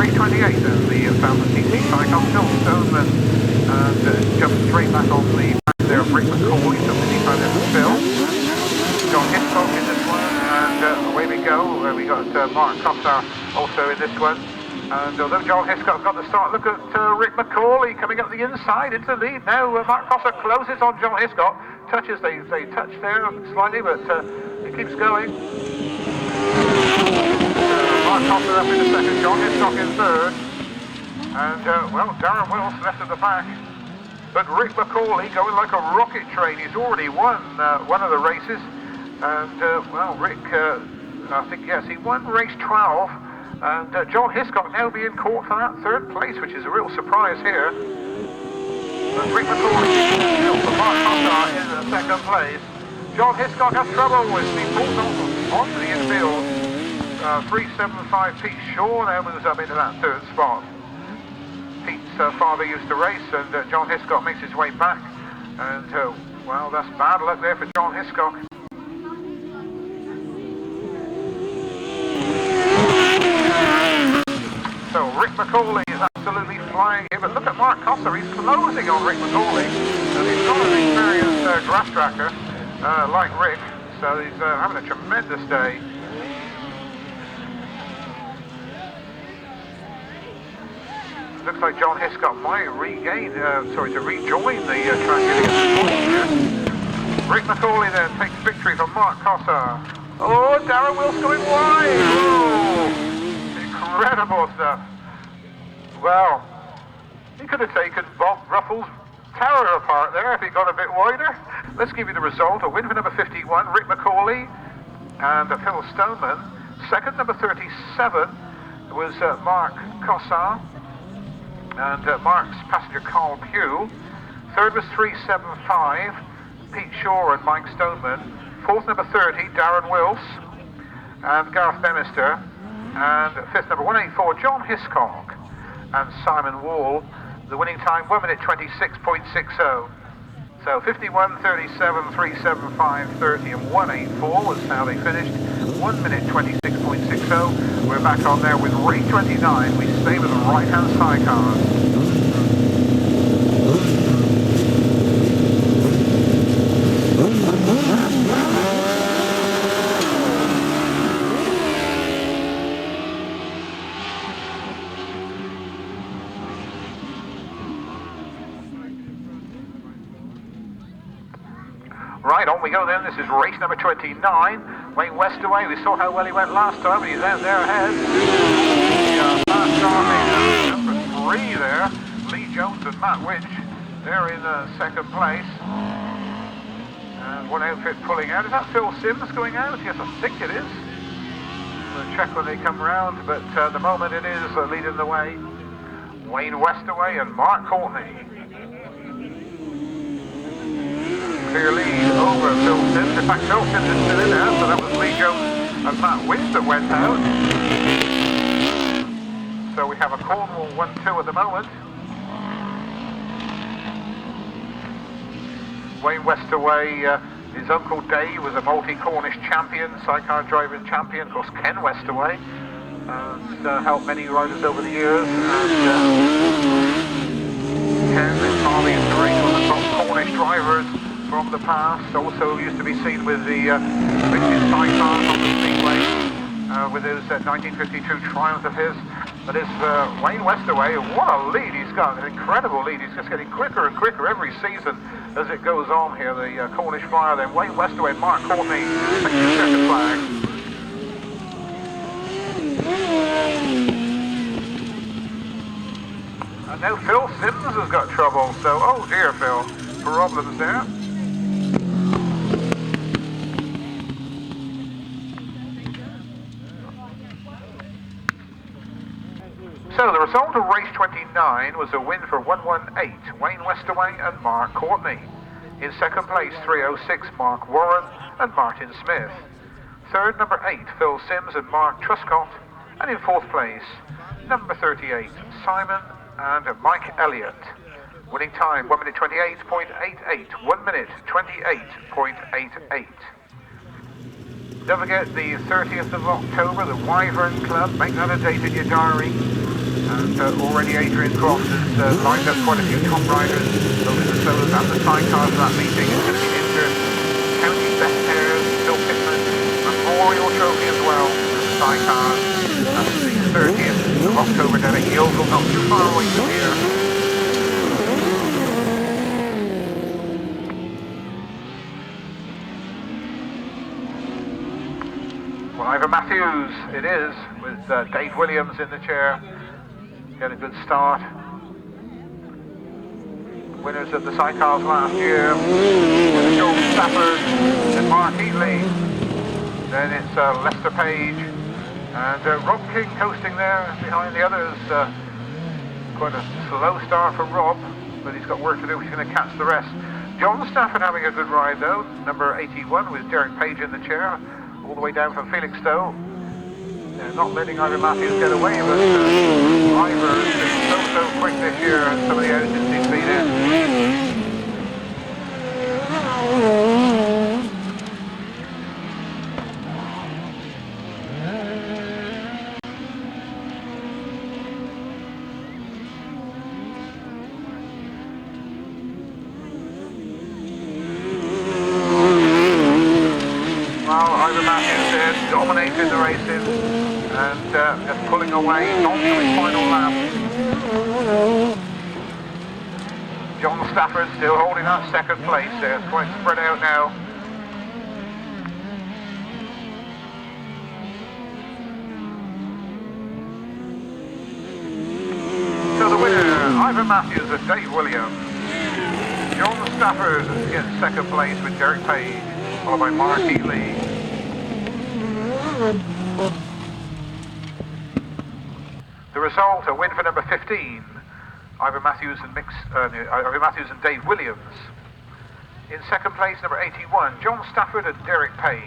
race 28 and the 1000cc cycle, Phil Stoneman, and jumped straight back on the back there of Rick McCauley, so the deep there for Phil. John Hiscock in this one, and away we go. We got Mark Cossar also in this one. And although John Hiscock got the start, look at Rick McCauley coming up the inside into the lead. Now Mark Cossar closes on John Hiscock. Touches, they touch there slightly, but it keeps going. Mark Cossar up in the second, John Hiscock in third. And, well, Darren Wills left at the back. But Rick McCauley going like a rocket train. He's already won one of the races. And, well, Rick, I think, yes, he won race 12. And John Hiscock now being caught for that third place, which is a real surprise here. But Rick McCauley still for Mark Cossar in the second place. John Hiscock has trouble with the pulled onto the infield. 375 Pete Shaw now moves up into that third spot. Pete's father used to race, and John Hiscock makes his way back. And, well, that's bad luck there for John Hiscock. So Rick McCauley is absolutely flying here, but look at Mark Cossar, he's closing on Rick McCauley, and he's not an experienced grass tracker like Rick, so he's having a tremendous day. Looks like John Hiscock might rejoin the track here. Rick McCauley then takes victory from Mark Cossar. Oh, Darren Wills going wide! Oh. Incredible stuff. Well, he could have taken Bob Ruffles' tower apart there if he got a bit wider. Let's give you the result. A win for number 51, Rick McCauley, and Phil Stoneman. Second, number 37, was Mark Cossar, and Mark's passenger Carl Pugh. Third was 375, Pete Shaw and Mike Stoneman. Fourth, number 30, Darren Wills and Gareth Bemister. And fifth, number 184, John Hiscock and Simon Wall. The winning time, 1 minute 26.60. So 51, 37, 375, 30 and 184 was how they finished. 1 minute 26.60. We're back on there with race 29. We stay with the right-hand side cars. Right, on we go then. This is race number 29. Wayne Westaway, we saw how well he went last time, and he's out there ahead. Fast car number 3 there. Lee Jones and Matt Winch. They're in second place. And one outfit pulling out. Is that Phil Sims going out? Yes, I think it is. We'll check when they come round, but at the moment it is leading the way. Wayne Westaway and Mark Courtney. Clear lead over Phil Sims. In fact, Phil Sims is still in there, so that was Lee Jones and Matt Winch that went out. So we have a Cornwall 1-2 at the moment. Wayne Westaway, his uncle Dave was a multi-Cornish champion, sidecar driving champion. Of course, Ken Westaway has helped many riders over the years. Ken is partly into race on the top Cornish drivers from the past. Also used to be seen with the vintage sidecars on the Speedway with his 1952 Triumph of his. But it's Wayne Westaway. What a lead he's got, an incredible lead. He's just getting quicker and quicker every season as it goes on here. The Cornish Flyer, then Wayne Westaway and Mark Courtney take the second flag. And now Phil Sims has got trouble, so oh dear Phil, problems there. So the result of race 29 was a win for 118, Wayne Westaway and Mark Courtney. In second place, 306, Mark Warren and Martin Smith. Third, number 8, Phil Sims and Mark Truscott. And in fourth place, number 38, Simon and Mike Elliott. Winning time, 1 minute 28.88, 1 minute 28.88. Don't forget the 30th of October, the Wyvern Club, make that a date in your diary. And already Adrian Croft has lined up quite a few top riders, both in the solos and the sidecars for that meeting. It's going to be entered county best pairs, Phil Pittman Memorial Trophy as well for the sidecars. That's the 30th of October down at Yeovil, not too far away from here. Well, Ivan Matthews it is, with Dave Williams in the chair. Get a good start. Winners of the sidecars last year, John Stafford and Mark Heatley. Then it's Lester Page and Rob King coasting there behind the others. Quite a slow start for Rob, but he's got work to do. He's going to catch the rest. John Stafford having a good ride though, number 81 with Derek Page in the chair, all the way down from Felixstowe. Not letting Ivan Matthews get away, but Ivor has been so quick this year and some of the outages he's been in. Well, Ivan Matthews there dominating the races. And just pulling away on to his final lap. John Stafford still holding that second place there. It's quite spread out now. So the winner, Ivan Matthews and Dave Williams. John Stafford gets second place with Derek Page, followed by Mark Heatley. The result, a win for number 15, Ivan Matthews and Dave Williams. In second place, number 81, John Stafford and Derek Page.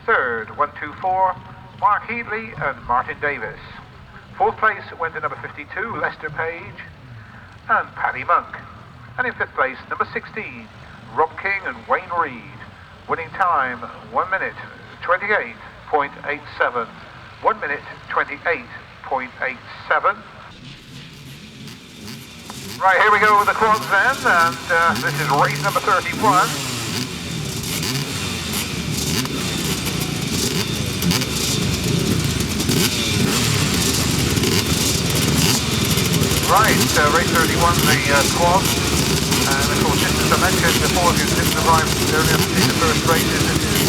Third, 124, Mark Heatley and Martin Davis. Fourth place went to number 52, Lester Page and Paddy Monk. And in fifth place, number 16, Rob King and Wayne Reed. Winning time, 1 minute 28.87. 1 minute 28.87. Right, here we go with the quads then, and this is race number 31. Right, race 31, the quads, and of course, just as I mentioned before, if you didn't arrive earlier to see the first races, this is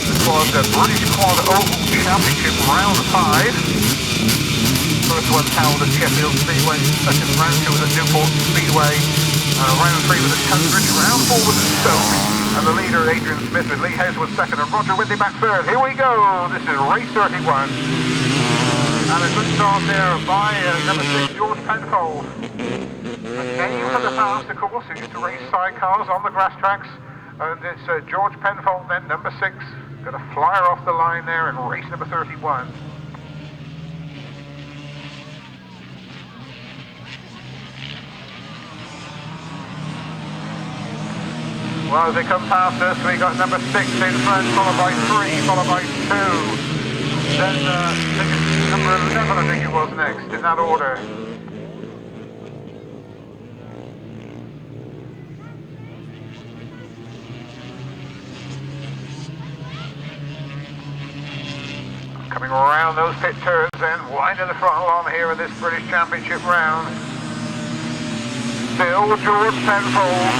the quad, British Quad Oval Championship Round 5. First one held at Sheffield Speedway, second round 2 was at Newport Speedway, round 3 was at Tunbridge, round 4 was at Stoke, and the leader Adrian Smith with Lee Hazelwood second and Roger Windley back third. Here we go, this is race 31. And a good start there by number 6, George Penfold. A name for the past, of course, who used to race sidecars on the grass tracks, and it's George Penfold then, number 6, got a flyer off the line there in race number 31. Well, as they come past us, we got number 6 in front, followed by 3, followed by 2. Then number 11, I think it was next, in that order. Coming around those pit turns then, winding the throttle on here in this British Championship round. Still George Penfold.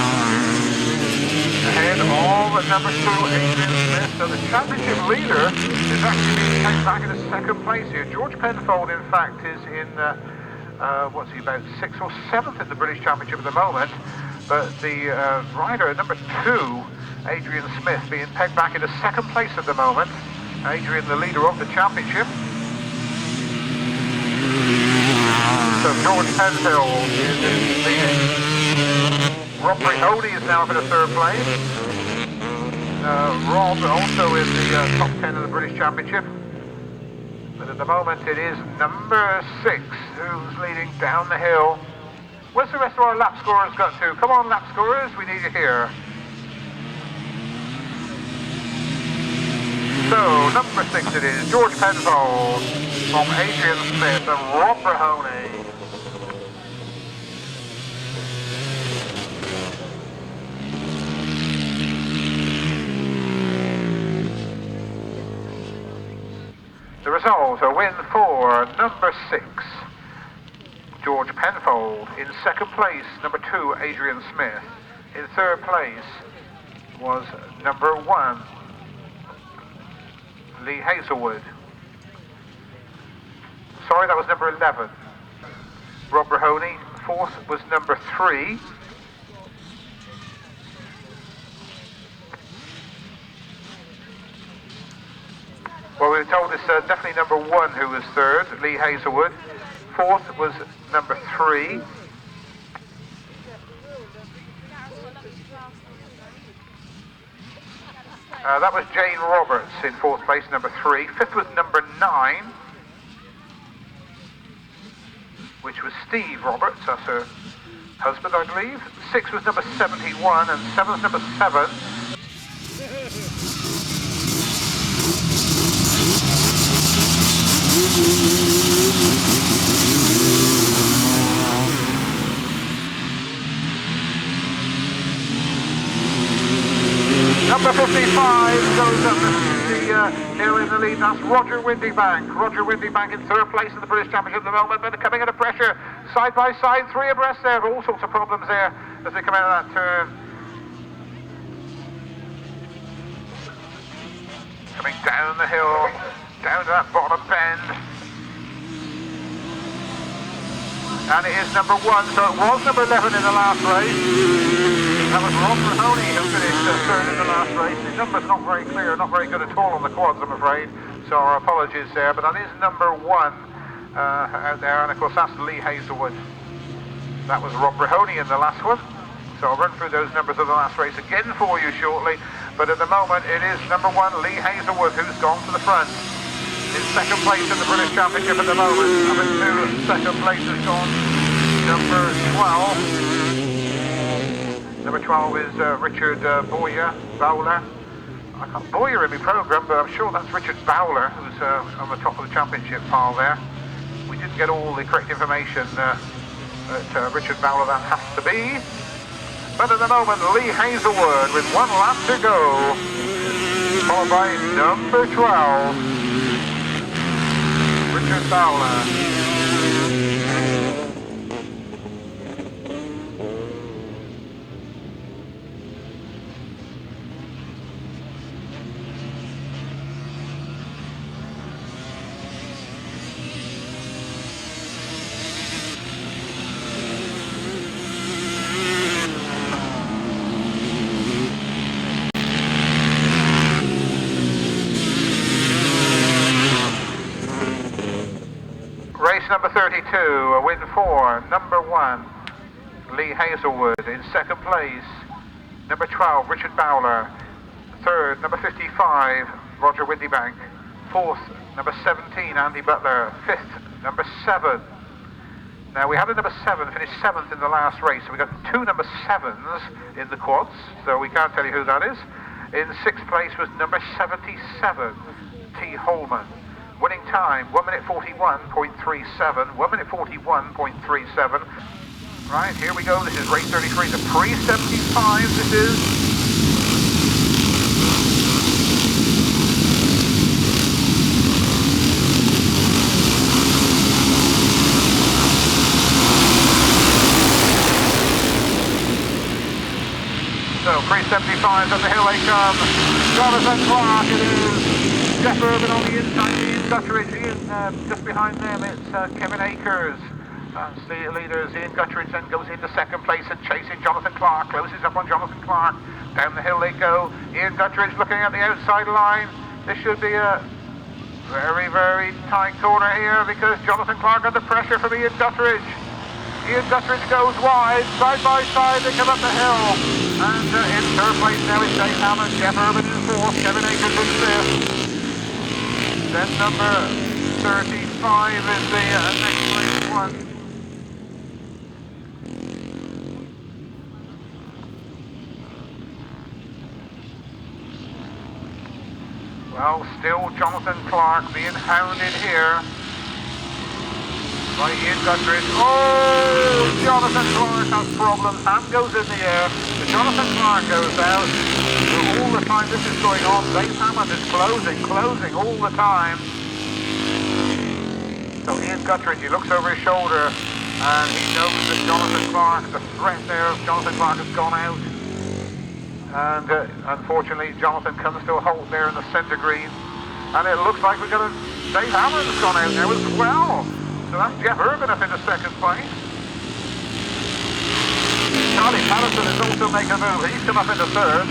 Ahead of number 2, Adrian Smith. So the championship leader is actually being taken back into second place here. George Penfold, in fact, is in, what's he, about 6th or 7th in the British Championship at the moment. But the rider, number 2, Adrian Smith, being pegged back into second place at the moment. Adrian, the leader of the championship. So George Penfold is leading. Rob Brihody is now up in a third place. Rob also in the top 10 of the British Championship. But at the moment it is number 6 who's leading down the hill. Where's the rest of our lap scorers got to? Come on, lap scorers, we need you here. So, number 6 it is, George Penfold from Adrian Smith and Rob Brahoney. The result, a win for number 6, George Penfold. In second place, number 2, Adrian Smith. In third place was number 1, Lee Hazelwood. Sorry, that was number 11, Rob Brahoney. Fourth was number 3. Well, we were told it's definitely number 1 who was third, Lee Hazelwood. Fourth was number 3. That was Jane Roberts in fourth place, number 3. Fifth was number 9, which was Steve Roberts, that's her husband, I believe. 6 was number 71, and 7 was number 7. Number 55 goes up the hill in the lead. That's Roger Windybank. Roger Windybank in third place in the British Championship at the moment, but they're coming under pressure. Side by side, 3 abreast there. All sorts of problems there as they come out of that turn. Coming down the hill, down to that bottom bend. And it is number 1, so it was number 11 in the last race. That was Rob Brahoney who finished third in the last race. The number's not very clear, not very good at all on the quads, I'm afraid. So our apologies there, but that is number 1 out there. And of course that's Lee Hazelwood. That was Rob Brahoney in the last one. So I'll run through those numbers of the last race again for you shortly. But at the moment it is number 1, Lee Hazelwood, who's gone to the front. In second place in the British Championship at the moment. Number 2, second place has gone number 12. Number 12 is Richard Bowyer. I can't Bowyer in my programme, but I'm sure that's Richard Bowler, who's on the top of the championship pile there. We didn't get all the correct information that Richard Bowler that has to be. But at the moment, Lee Hazelwood with 1 lap to go, followed by number 12, Richard Bowler. Number 32, a win for number 1, Lee Hazelwood. In second place, number 12, Richard Bowler. Third, number 55, Roger Windybank. Fourth, number 17, Andy Butler. Fifth, number 7. Now we had a number 7 finish 7th in the last race, so we got 2 number 7s in the quads, so we can't tell you who that is. In 6th place was number 77, T. Holman. Winning time, 1 minute 41.37, 1 minute 41.37. Right, here we go, this is race 33, the pre-75, this is. So, pre-75s up the hill they come. Jonathan Clark, it is. Jeff Urban on the inside, Ian Gutteridge, just behind them it's Kevin Akers. That's the leaders. Ian Gutteridge then goes into second place and chasing Jonathan Clark, closes up on Jonathan Clark. Down the hill they go. Ian Gutteridge looking at the outside line. This should be a very, very tight corner here because Jonathan Clark under pressure from Ian Gutteridge. Ian Gutteridge goes wide, side by side they come up the hill. And in third place now is Dave Hammond, Jeff Urban in fourth, Kevin Akers in fifth. Then number 35 is the next place one. Well, still Jonathan Clark being hounded here by Ian Guthridge. Oh, Jonathan Clark has problems. Hand goes in the air. The Jonathan Clark goes out. So all the time this is going on, Dave Hammond is closing all the time. So Ian Guthridge, he looks over his shoulder and he knows that Jonathan Clark, the threat there of Jonathan Clark has gone out. And unfortunately, Jonathan comes to a halt there in the centre green. And it looks like we've got Dave Hammond's gone out now as well. So that's Jeff Urban up into second place. Charlie Patterson is also making a move. He's come up into third.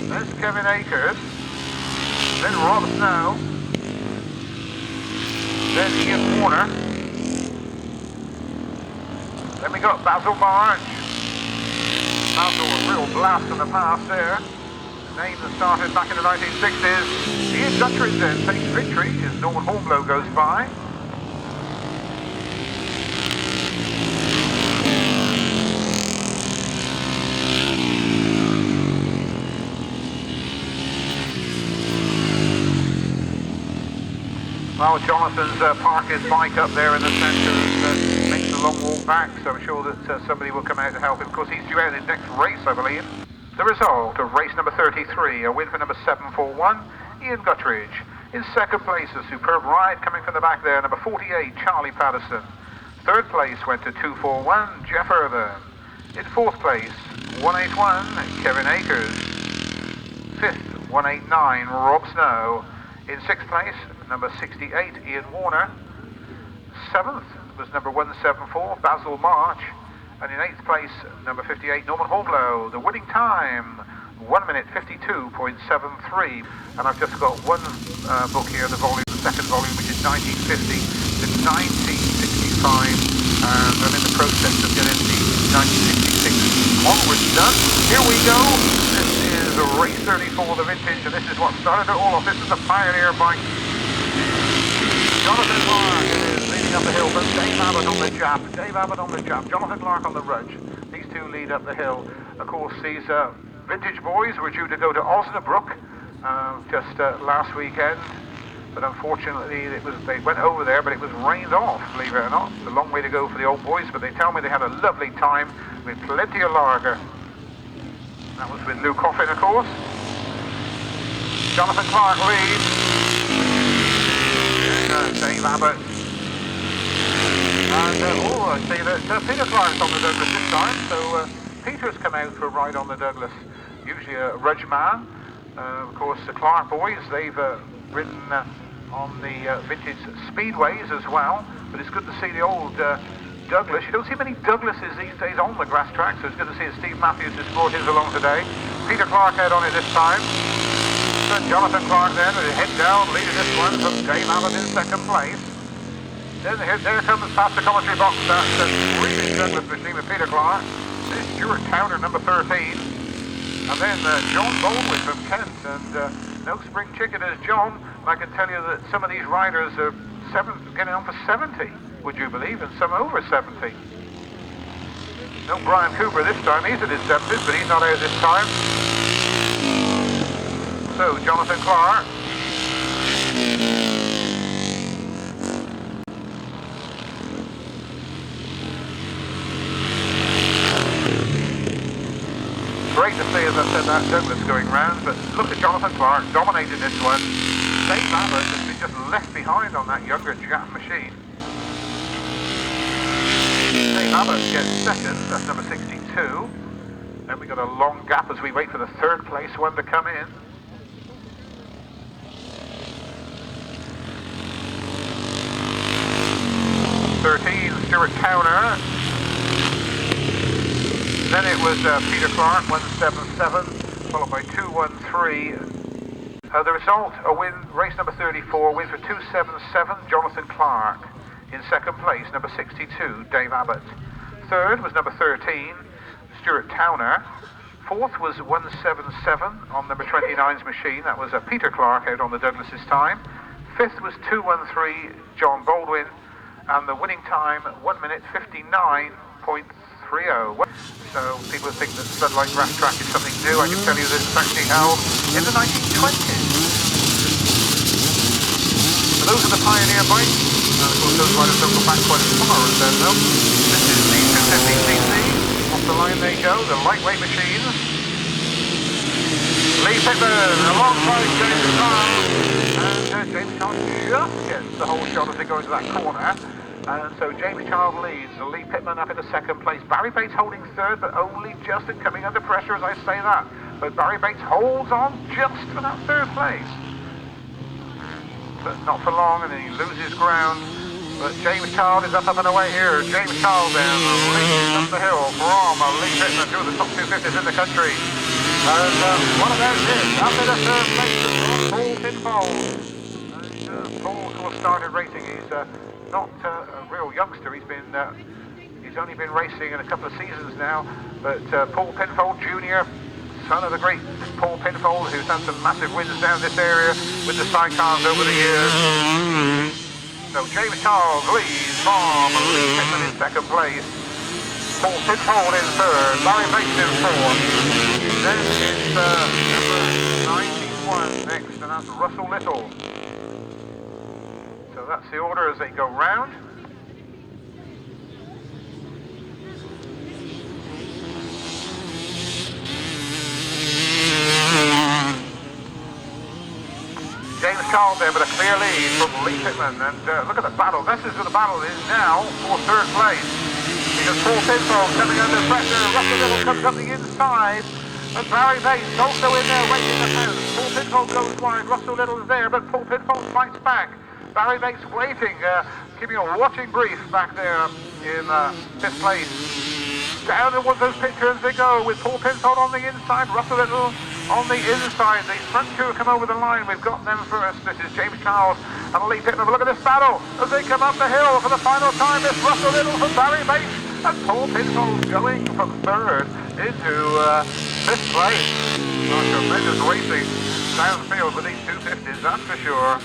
There's Kevin Akers. Then Rob Snow. Then Ian Warner. Then we got Basil March. Basil, a real blast in the past there. The name that started back in the 1960s. Ian Guthridge then takes victory as Norman Hornblow goes by. Well, Jonathan's parked his bike up there in the centre and makes a long walk back, so I'm sure that somebody will come out to help him. Of course, he's due out in the next race, I believe. The result of race number 33, a win for number 741, Ian Guthridge. In second place, a superb ride coming from the back there, number 48, Charlie Patterson. Third place went to 241, Jeff Urban. In fourth place, 181, Kevin Akers. Fifth, 189, Rob Snow. In sixth place, number 68, Ian Warner. Seventh was number 174, Basil March. And in eighth place, number 58, Norman Hornblow. The winning time, 1 minute 52.73. And I've just got one book here, the second volume, which is 1950 to 1965. And I'm in the process of getting the 1966 onwards done. Here we go. This is a race 34, the vintage, and this is what started it all off. This is the Pioneer bike. Jonathan Clark is leading up the hill, but Dave Abbott on the jab. Dave Abbott on the jab. Jonathan Clark on the rudge. These two lead up the hill. Of course, these vintage boys were due to go to Osnabrück just last weekend, but unfortunately they went over there, but it was rained off, believe it or not. It's a long way to go for the old boys, but they tell me they had a lovely time with plenty of lager. That was with Lou Coffin, of course. Jonathan Clark leads. Dave Abbott. And I see that Peter Clark's on the Douglas this time, so Peter's come out for a ride on the Douglas. Usually a rudge man. Of course, the Clark boys, they've ridden on the vintage speedways as well, but it's good to see the old Douglas. You don't see many Douglases these days on the grass track, so it's good to see that Steve Matthews has brought his along today. Peter Clark out on it this time. And Jonathan Clark then with his head down, leading this one from Dave Abbott in second place. Then there comes past the commentary box that screaming Douglas machine with Peter Clark. There's Stuart Towner, number 13. And then John Baldwin from Kent, and no spring chicken is John. And I can tell you that some of these riders are getting on for 70, would you believe, and some over 70. No Brian Cooper this time, he's in his 70s, but he's not out this time. So, Jonathan Clark. Great to see, as I said, that Douglas going round, but look at Jonathan Clark dominating this one. Dave Abbott has been just left behind on that younger Jap machine. Dave Abbott gets second, that's number 62. Then we got a long gap as we wait for the third place one to come in. Stuart Towner. Then it was Peter Clark, 177, followed by 213. The result, a win, race number 34, win for 277, Jonathan Clark. In second place, number 62, Dave Abbott. Third was number 13, Stuart Towner. Fourth was 177 on number 29's machine. That was Peter Clark out on the Douglas this time. Fifth was 213, John Baldwin. And the winning time, 1 minute 59.30. So people think that Floodlight Grass Track is something new. I can tell you that it's actually held in the 1920s. those are the Pioneer bikes. And of course those riders don't go back quite as far as them though. This is the 250cc. Off the line they go, the lightweight machines. Lee Pittman alongside James Charles. And James Charles just gets the whole shot as they go into that corner. And so James Charles leads, Lee Pittman up into second place. Barry Bates holding third, but only just in coming under pressure as I say that. But Barry Bates holds on just for that third place. But not for long, and then he loses ground. But James Charles is up and away here. James Charles then leads up the hill from Lee Pittman, two of the top 250s in the country. And one of those is up in the third place, Paul Pinfold. Paul sort of started racing. He's not a real youngster. He's only been racing in a couple of seasons now. But Paul Pinfold Jr., son of the great Paul Pinfold, who's done some massive wins down this area with the sidecars over the years. So James Charles leads from Lee Pittman in second place. Paul Pinfold in third. Barry Bates in fourth. Then it's number 91 next, and that's Russell Little. So that's the order as they go round. James Charles there with a clear lead from Lee Pittman, and look at the battle. This is where the battle is now for third place, because Paul Pinfold coming under pressure. Russell Little comes up the inside, and Barry Bates also in there waiting the fence. Paul Pinfold goes wide, Russell Little is there, but Paul Pinfold fights back. Barry Bates waiting, giving a watching brief back there in fifth place. Down towards those pictures they go with Paul Pinfold on the inside, Russell Little on the inside. The front two come over the line. We've got them first. This is James Charles and Lee Pittman. Look at this battle as they come up the hill for the final time. It's Russell Little from Barry Bates and Paul Pinfold going from third into fifth place. Oh, tremendous racing downfield with these 250s, that's for sure.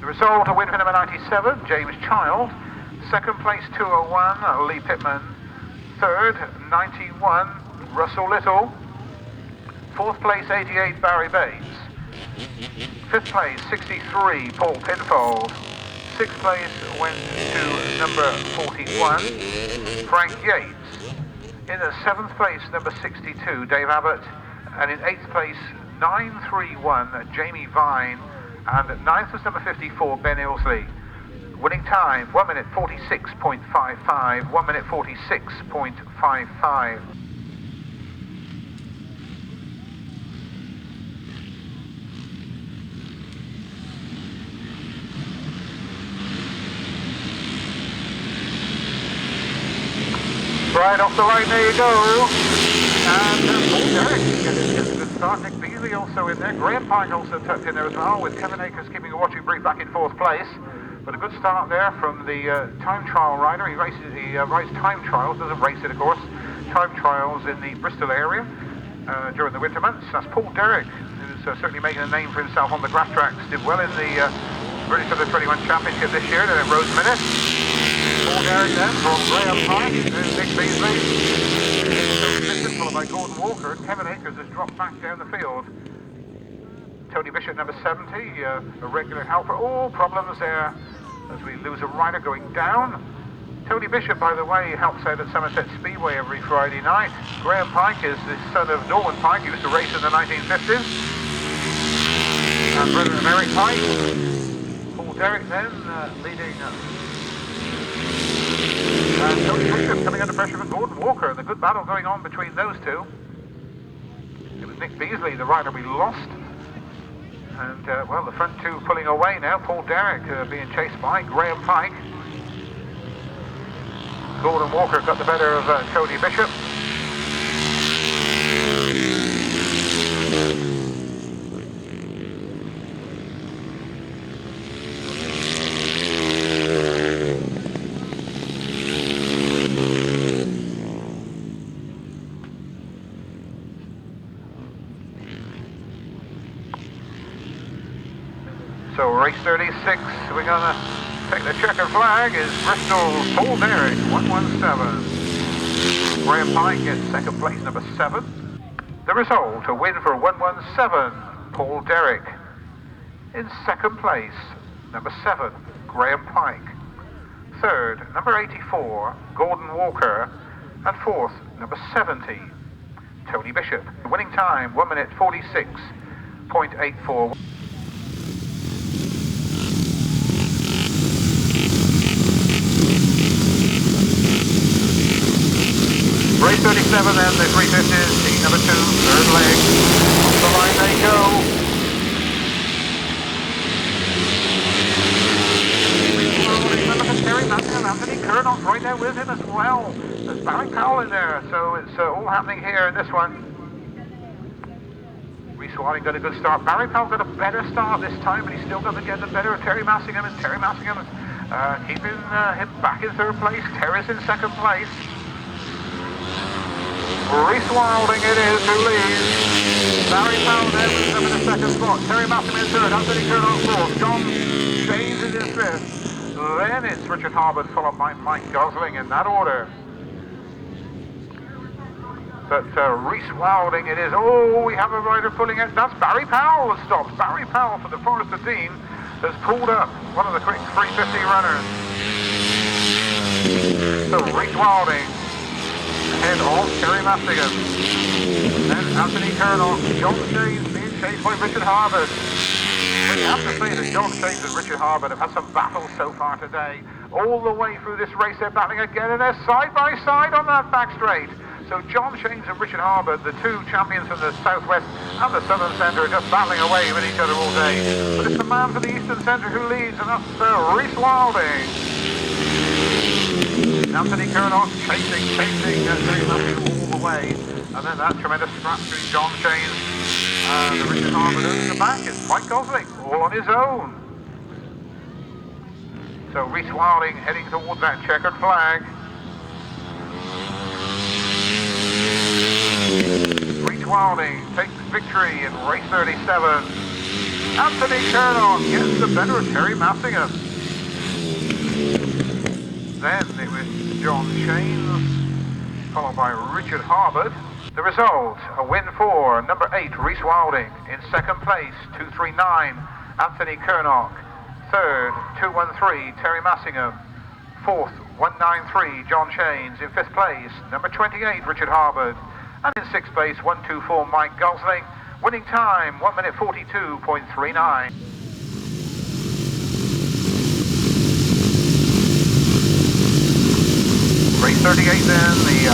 The result, a win for number 97, James Child. Second place, 201, Lee Pittman. Third, 91, Russell Little. Fourth place, 88, Barry Bates. Fifth place, 63, Paul Pinfold. Sixth place went to number 41, Frank Yates. In the seventh place, number 62, Dave Abbott. And in eighth place, 931, Jamie Vine. And ninth was number 54, Ben Ilsley. Winning time, 1 minute 46.55, 1 minute 46.55. Right off the line, there you go. And Paul Derrick gets a good start. Nick Beasley also in there. Graham Pike also tucked in there as well, with Kevin Akers keeping a watching brief back in fourth place. But a good start there from the time trial rider. He rides time trials, doesn't race it of course. Time trials in the Bristol area during the winter months. That's Paul Derrick, who's certainly making a name for himself on the grass tracks. Did well in the British Under 21 Championship this year, then at Rose Minute. Paul Derrick then from Graham Pike, and Nick Beasley. So followed by Gordon Walker. Kevin Akers has dropped back down the field. Tony Bishop, number 70, a regular helper. Oh, problems there as we lose a rider going down. Tony Bishop, by the way, helps out at Somerset Speedway every Friday night. Graham Pike is the son of Norman Pike, he used to race in the 1950s. And brother of Eric Pike. Paul Derrick then leading. And Tony Bishop coming under pressure for Gordon Walker. And the good battle going on between those two. It was Nick Beasley, the rider we lost. And, well, the front two pulling away now. Paul Derrick being chased by Graham Pike. Gordon Walker got the better of Tony Bishop. So race 36, we're going to take the checker flag, is Bristol's Paul Derrick, 117. Graham Pike gets second place, number 7. The result, a win for 117, Paul Derrick. In second place, number 7, Graham Pike. Third, number 84, Gordon Walker. And fourth, number 70, Tony Bishop. Winning time, 1 minute 46.84. Race 37 and the 350s, team number 2, third leg. Off the line they go. Look at Terry Matthew and Anthony Curnock right there with him as well. There's Barry Powell in there, so it's all happening here in this one. Reese Wilding got a good start. Barry Powell got a better start this time, but he still doesn't get the better of Terry Massingham, and Terry Massingham is keeping him back in third place. Terry's in second place. Reese Wilding it is who leads. Barry Powell there with him in the second spot. Terry Massingham in third. Anthony Curnock fourth. John James is in fifth. Then it's Richard Harbert followed by Mike Gosling in that order. But Reese Wilding it is. Oh, we have a rider pulling it. That's Barry Powell that stops. Barry Powell for the Forester team has pulled up one of the quick 350 runners. So Reese Wilding ahead of Terry Massingham. Then Anthony Curnock, John James being chased by Richard Harbert. But you have to say that John James and Richard Harbert have had some battles so far today. All the way through this race they're battling again, and they're side by side on that back straight. So John James and Richard Harbert, the two champions from the southwest and the southern centre, are just battling away with each other all day. But it's the man from the eastern centre who leads, and that's Reese Wilding. Anthony Curnock chasing all the way. And then that tremendous scrap between John James and Richard Harbert in the back. It's Mike Gosling, all on his own. So Reese Wilding heading towards that checkered flag. Reese Wilding takes victory in race 37. Anthony Curnock gets the better of Terry Massingham. Then it was John James, followed by Richard Harbert. The result, a win for number 8, Reese Wilding. In second place, 239, Anthony Curnock. Third, 213, Terry Massingham. Fourth, 193, John James. In fifth place, number 28, Richard Harbert. And in sixth place, 124, Mike Gosling. Winning time, 1 minute 42.39. Race 38 then, the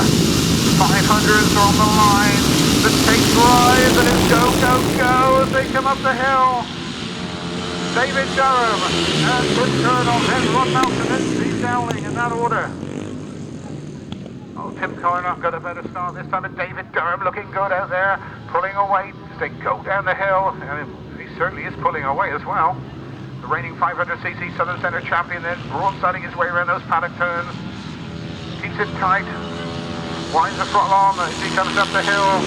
500s are on the line. The takes rise and it's go, go, go as they come up the hill. David Durham and Tim Curnock, then Ron Mountain, then Steve Dowling in that order. Oh, Tim Curnock got a better start this time, and David Durham looking good out there, pulling away as they go down the hill. And he certainly is pulling away as well. The reigning 500cc Southern Centre champion then broadsiding his way around those paddock turns. Keeps it tight, winds the throttle on as he comes up the hill.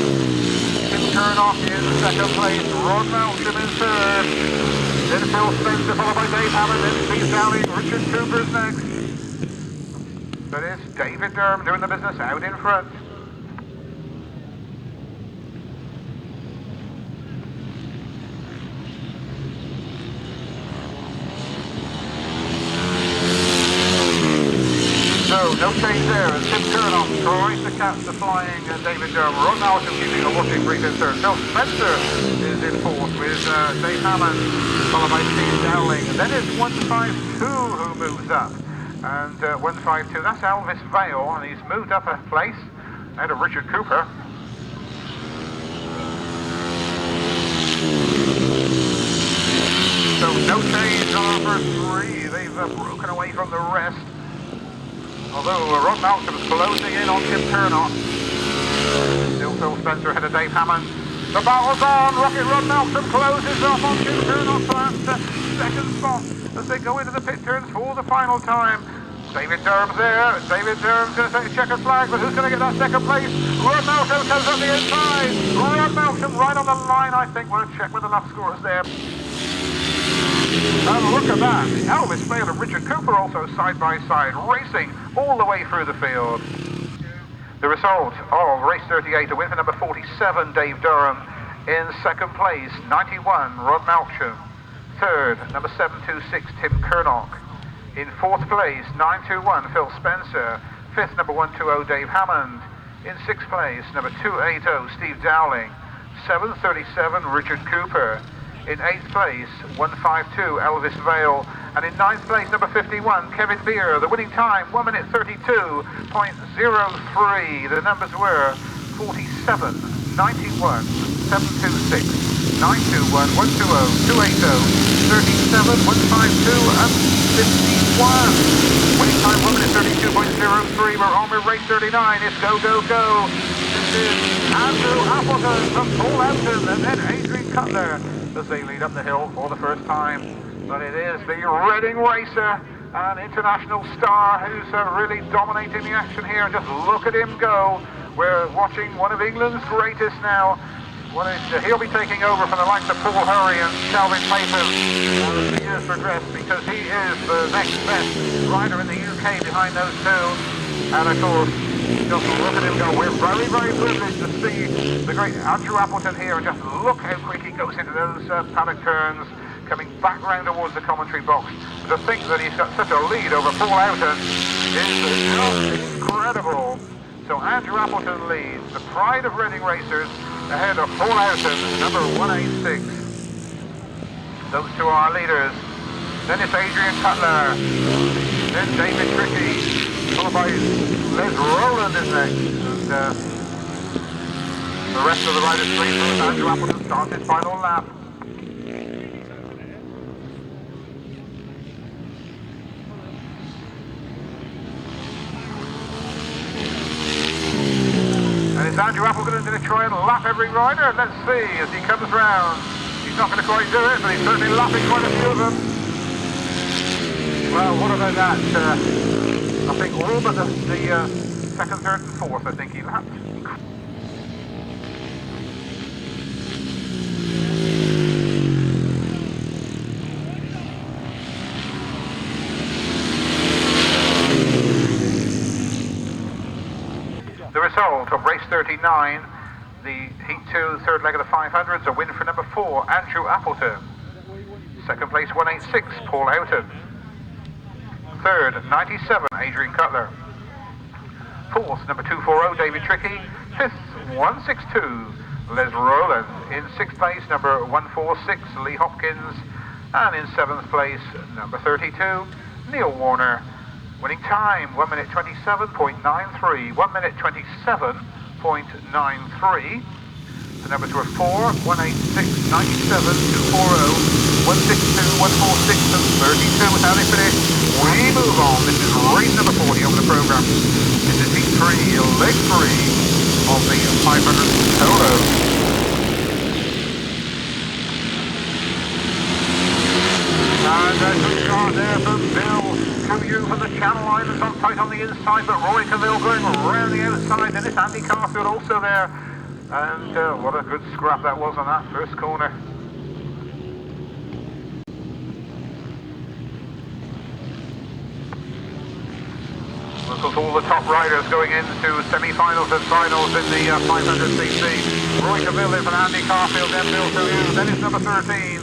Tim Curnock in second place, Ron Mountain in third. Then Phil Spencer followed by Dave Hammond, then Steve Dowling, Richard Cooper's next. But it's David Durham doing the business out in front. So, no change there as Tim Curnock tries to catch the flying David Durham. Ron Mountain keeping a watching brief in third. Phil Spencer is in fourth with Dave Hammond, followed by Steve Dowling. And then it's 152 who moves up. And 152, that's Elvis Vale, and he's moved up a place out of Richard Cooper. So no change on our first three. They've broken away from the rest. Although Ron Malcolm's closing in on Tim Curnock. Still Phil Spencer ahead of Dave Hammond. The battle's on. Rocket Ron Malcolm closes off on Tim Curnock for that second spot as they go into the pit turns for the final time. David Durham's there. David Durham's going to take a checkered flag, but who's going to get that second place? Ron Malcolm comes up the inside. Ron Malcolm right on the line, I think. We'll check with the lap scores there. And look at that. Elvis Vale and Richard Cooper also side by side, racing all the way through the field. The result of race 38, a win for number 47, Dave Durham. In second place, 91, Rod Malcolm. Third, number 726, Tim Kernock. In fourth place, 921, Phil Spencer. Fifth, number 120, Dave Hammond. In sixth place, number 280, Steve Dowling. 737, Richard Cooper. In eighth place, 152, Elvis Vale. And in ninth place, number 51, Kevin Beer. The winning time, 1 minute 32.03. The numbers were 47, 91, 726, 921, 120, 280, 37, 152, and 51. Winning time 1 minute 32.03. We're on with race 39. It's go, go, go. This is Andrew Appleton from Paul Houghton and then Adrian Cutler as they lead up the hill for the first time. But it is the Reading racer, an international star who's really dominating the action here. And just look at him go. We're watching one of England's greatest now. He'll be taking over from the likes of Paul Hurry and Calvin Payton as the years progress, because he is the next best rider in the UK behind those two. And of course, just look at him go. We're very, very privileged to see the great Andrew Appleton here, and just look how quick he goes into those paddock turns, coming back round towards the commentary box. To think that he's got such a lead over Paul Houghton is just incredible. So Andrew Appleton leads, the pride of Reading racers, ahead of Paul Houghton, number 186. Those two are our leaders. Then it's Adrian Cutler. Then David Trickey, followed by Les Rowland is next. And the rest of the riders stream as Andrew Appleton starts his final lap. And it's Andrew Appleton going to try and lap every rider. Let's see as he comes round. He's not going to quite do it, but he's certainly lapping quite a few of them. Well, what about that? I think all but the second, third and fourth, I think he lapped. The result of race 39, the Heat 2, third leg of the 500s, a win for number 4, Andrew Appleton. Second place, 186, Paul Houghton. Third, 97, Adrian Cutler. Fourth, number 240, David Trickey. Fifth, 162, Les Rowland. In sixth place, number 146, Lee Hopkins. And in seventh place, number 32, Neil Warner. Winning time, 1 minute 27.93. 1 minute 27.93. The numbers were 4, 186, 97, 240, 162, 146, and 32. With how they finish, we move on. This is race number 40 over the program. This is heat 3, leg 3 of the 500 solo. And a good start there from Bill. You from the Channel Islands on tight on the inside, but Rory Cavill going around the outside, and it's Andy Carfield also there. And what a good scrap that was on that first corner. Of course, all the top riders going into semi-finals and finals in the 500cc. Roy Cavill and Andy Carfield, then Bill Toulouse, then it's number 13,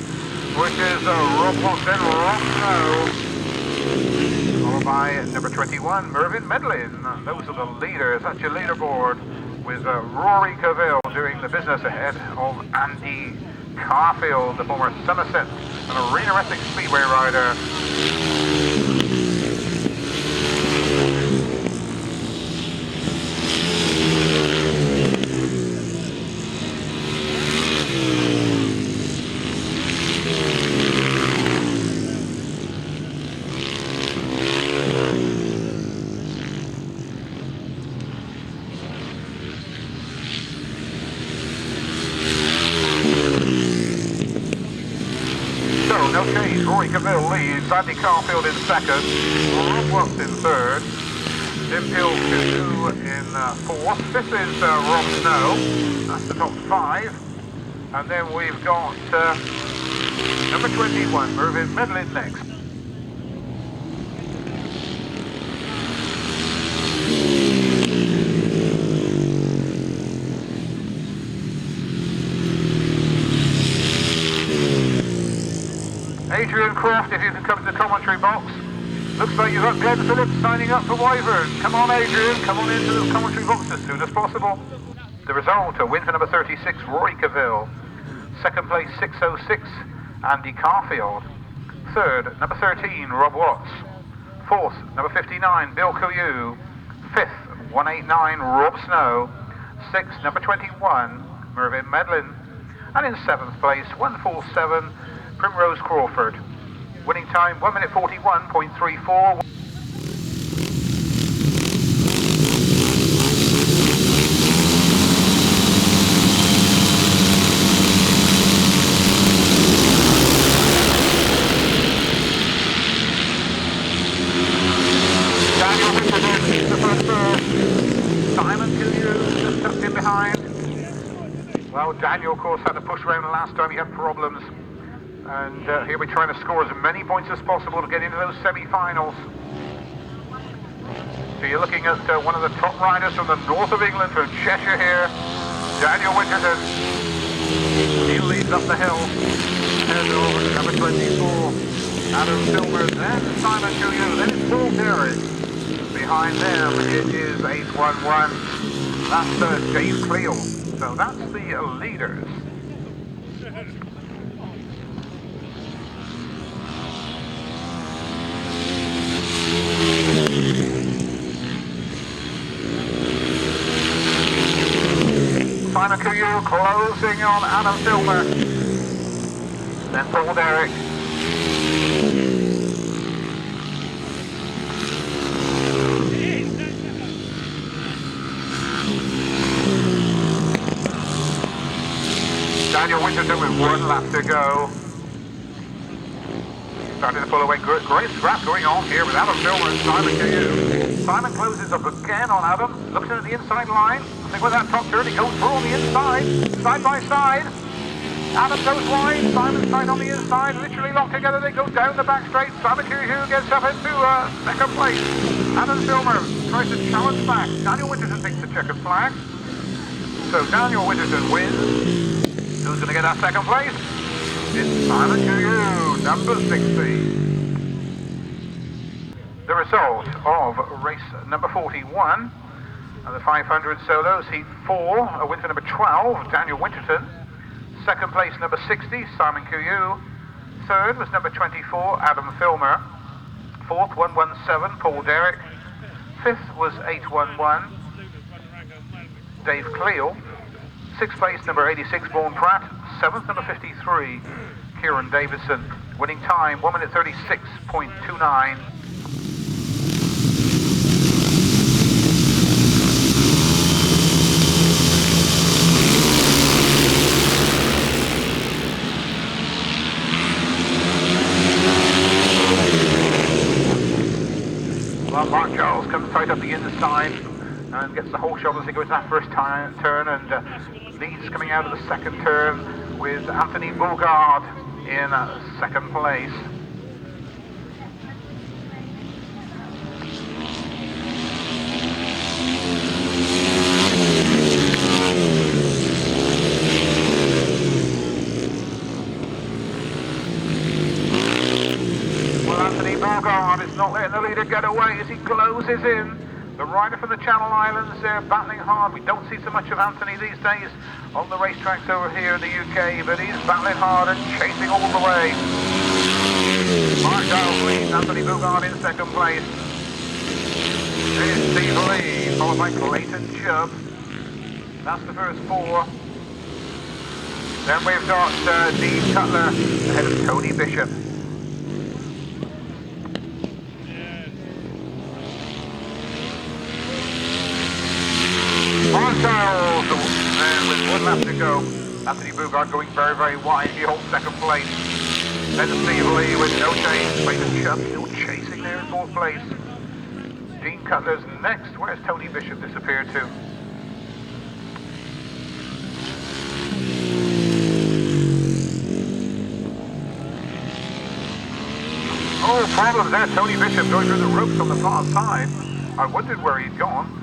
which is Rob Watts, then Rob Snow. Followed by number 21, Mervyn Medlin. Those are the leaders. That's your leaderboard, with Rory Cavill doing the business ahead of Andy Carfield, the former Somerset and Arena Essex Speedway rider. No change. Rory Cavill leads, Andy Carfield in second, Rob Watts in third, Jim Hill in fourth, fifth is Rob Snow, that's the top 5, and then we've got number 21, Mervyn Medlin next. Adrian Croft, if you can come to the commentary box. Looks like you've got Glenn Phillips signing up for Wyvern. Come on, Adrian, come on into the commentary box as soon as possible. The result, a win for number 36, Rory Cavill. Second place, 606, Andy Carfield. Third, number 13, Rob Watts. Fourth, number 59, Bill Couillou. Fifth, 189, Rob Snow. Sixth, number 21, Mervyn Medlin. And in seventh place, 147, Primrose Crawford. Winning time, 1 minute 41.34. Simon Couillou just tucked in behind. Well, Daniel, of course, had to push around the last time he had problems. And here we're trying to score as many points as possible to get into those semi-finals. So you're looking at one of the top riders from the north of England, from Cheshire here, Daniel Winterton. He leads up the hill. Heads over to number 24, Adam Filmer, then Simon Couillou, then it's Paul Derrick. Behind them it is 811. That's Dave Cleo. So that's the leaders. Simon Couillou closing on Adam Filmer. Then Paul Derrick. Daniel Winterton with 1 lap to go. Starting to pull away. Great scrap going on here with Adam Filmer and Simon Couillou. Simon closes up again on Adam. Looks at the inside line. I think with that top turn, he goes through on the inside. Side by side. Adam goes wide. Simon's tight on the inside. Literally locked together. They go down the back straight. Simon Couillou gets up into second place. Adam Filmer tries to challenge back. Daniel Winterton takes the checkered flag. So Daniel Winterton wins. Who's going to get that second place? It's Simon Couillou, number 60. The result of race number 41, the 500 solos, heat 4, a win for number 12, Daniel Winterton. Second place, number 60, Simon Couillou. Third was number 24, Adam Filmer. Fourth, 117, Paul Derrick. Fifth was 811, Dave Cleo. Sixth place, number 86, Vaughan Pratt. Seventh, number 53, Kieran Davidson. Winning time, 1 minute 36.29. Well, Mark Charles comes tight up the inside and gets the whole shot as he goes that first turn, and leads coming out of the second turn with Anthony Bougard in second place. Well, Anthony Bougard is not letting the leader get away as he closes in. The rider from the Channel Islands, they're battling hard. We don't see so much of Anthony these days on the racetracks over here in the UK, but he's battling hard and chasing all the way. Mark Giles leads, Anthony Bougard in second place. There's Steve Lee, followed by Clayton Chubb. That's the first 4. Then we've got Dean Cutler ahead of Tony Bishop. Charles, and with 1 lap to go, Anthony Bougard going very, very wide. He holds second place. Then Steve Lee with no change. Clayton Chubb still chasing there in 4th place. Dean Cutler's next. Where's Tony Bishop disappeared to? Oh, problems there. Tony Bishop going through the ropes on the far side. I wondered where he'd gone.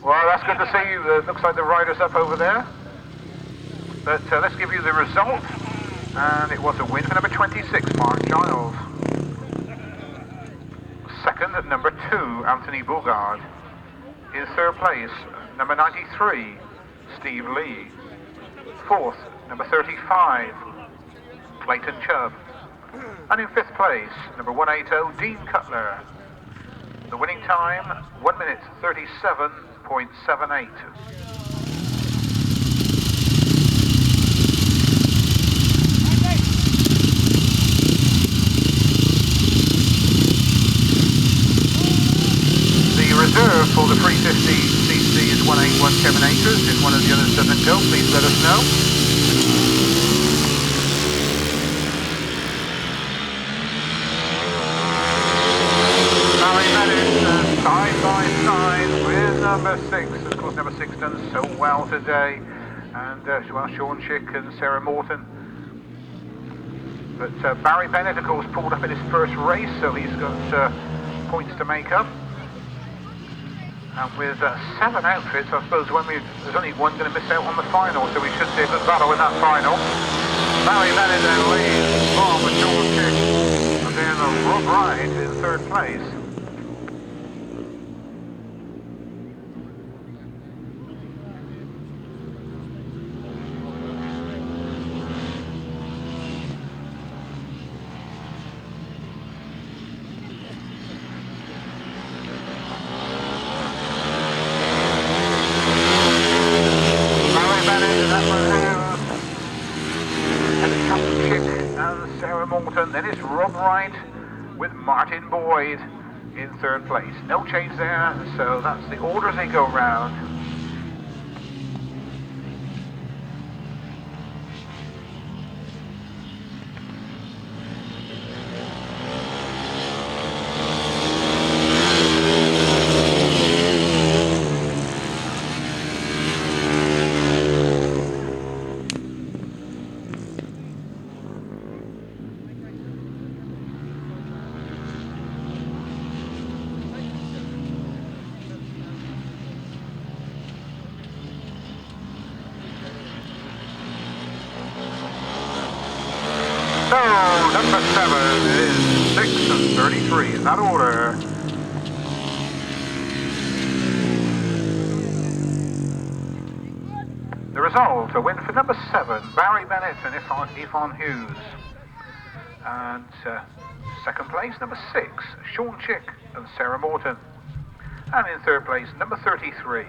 Well, that's good to see. Looks like the rider's up over there. But let's give you the result And it was a win for number 26, Mark Giles. Second, number 2, Anthony Bougard. In third place, number 93, Steve Lee. Fourth, number 35, Clayton Chubb. And in fifth place, number 180, Dean Cutler. The winning time, 1 minute 37.78. The reserve for the 350cc is 181 acres. If one of the others doesn't go, please let us know. Side by side with number 6. Of course, number 6 done so well today. And well, Sean Chick and Sarah Morton. But Barry Bennett, of course, pulled up in his first race, so he's got points to make up. And with 7 outfits, I suppose there's only one going to miss out on the final, so we should see a good battle in that final. Barry Bennett then leads on with Sean Chick. And then Rob Wright in third place. Then it's Rob Wright with Martin Boyd in third place. No change there, so that's the order as they go round. So, number 7 is 6 and 33 in that order. The result, a win for number 7, Barry Bennett and Yvonne Hughes. And second place, number 6, Sean Chick and Sarah Morton. And in third place, number 33,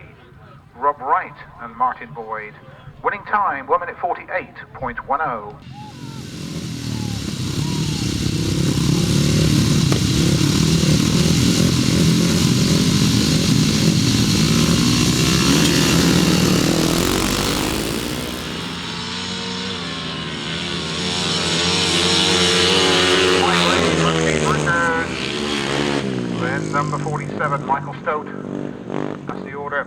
Rob Wright and Martin Boyd. Winning time, 1 minute 48.10. Number 47, Michael Stote. That's the order.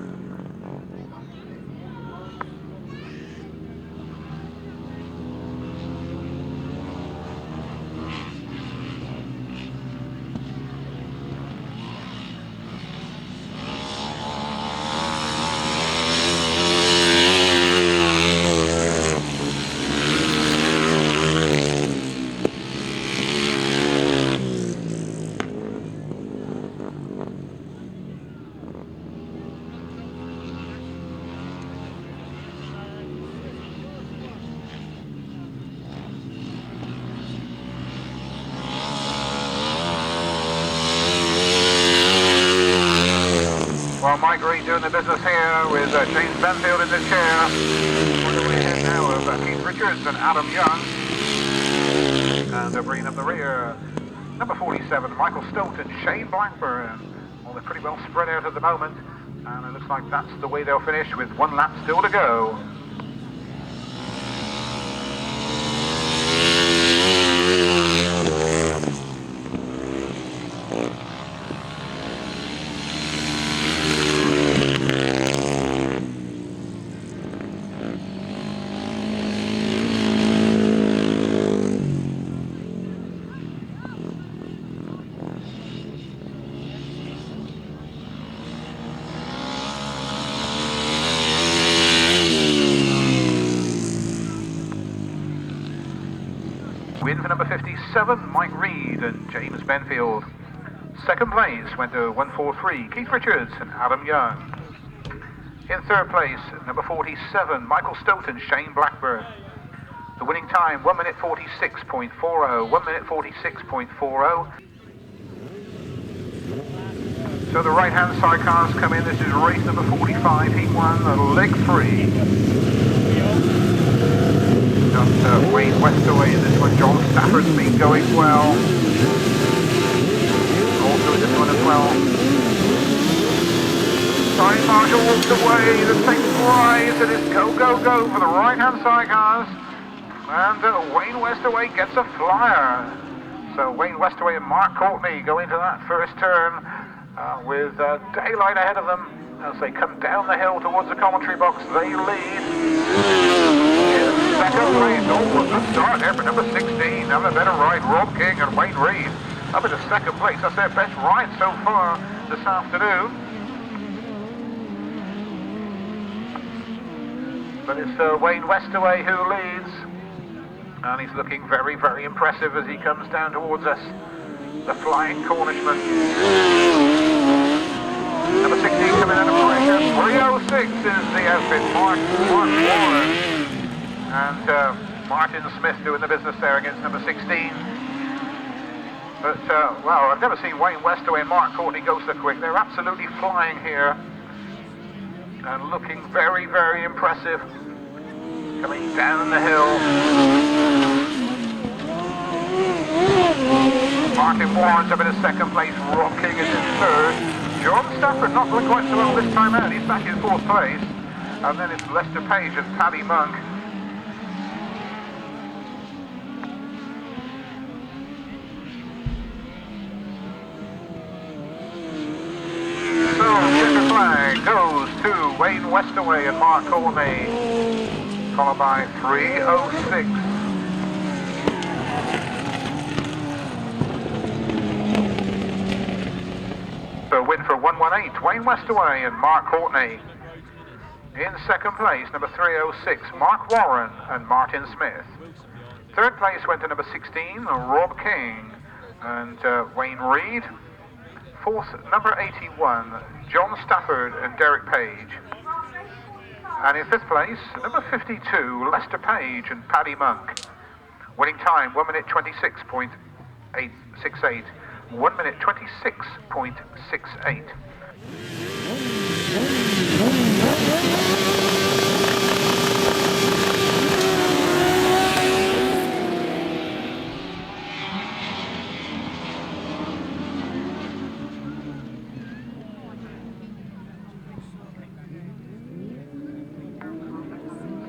Well, Mike Reed doing the business here with James Benfield in the chair. We're going ahead now of Keith Richards and Adam Young. And they're bringing up the rear. Number 47, Michael Stote and Shane Blackburn. Well, they're pretty well spread out at the moment. And it looks like that's the way they'll finish with 1 lap still to go. Win for number 57, Mike Reed and James Benfield. Second place went to 143, Keith Richards and Adam Young. In third place, number 47, Michael Stoughton, Shane Blackburn. The winning time, 1 minute 46.40, 1 minute 46.40. So the right-hand side cars come in. This is race number 45, heat 1, leg 3. Got Wayne Westaway in this one. John Stafford's been going well. Also in this one as well. Time Marshall walks away. The same rise. It is go, go, go for the right-hand side cars. And Wayne Westaway gets a flyer. So Wayne Westaway and Mark Courtney go into that first turn. With daylight ahead of them as they come down the hill towards the commentary box. They lead. In second place, a good start there for number 16. Having a better ride, Rob King and Wayne Reed. Up into second place. That's their best ride so far this afternoon. But it's Wayne Westaway who leads. And he's looking very, very impressive as he comes down towards us. The Flying Cornishman. Number 16 coming out of pressure. 306 is the outfit. Mark Warren. And Martin Smith doing the business there against number 16. But, well, I've never seen Wayne Westaway and Mark Courtney go so quick. They're absolutely flying here. And looking very, very impressive. Coming down the hill. Martin Warren's up in second place, Rob King is in third. John Stafford not doing quite so well this time out, he's back in fourth place. And then it's Lester Page and Paddy Monk. So, checker flag goes to Wayne Westaway and Mark Courtney, followed by 306. So win for 118, Wayne Westaway and Mark Courtney. In second place, number 306, Mark Warren and Martin Smith. Third place went to number 16, Rob King and Wayne Reed. Fourth, number 81, John Stafford and Derek Page. And in fifth place, number 52, Lester Page and Paddy Monk. Winning time, 1 minute 26.868. 1 minute 26.68.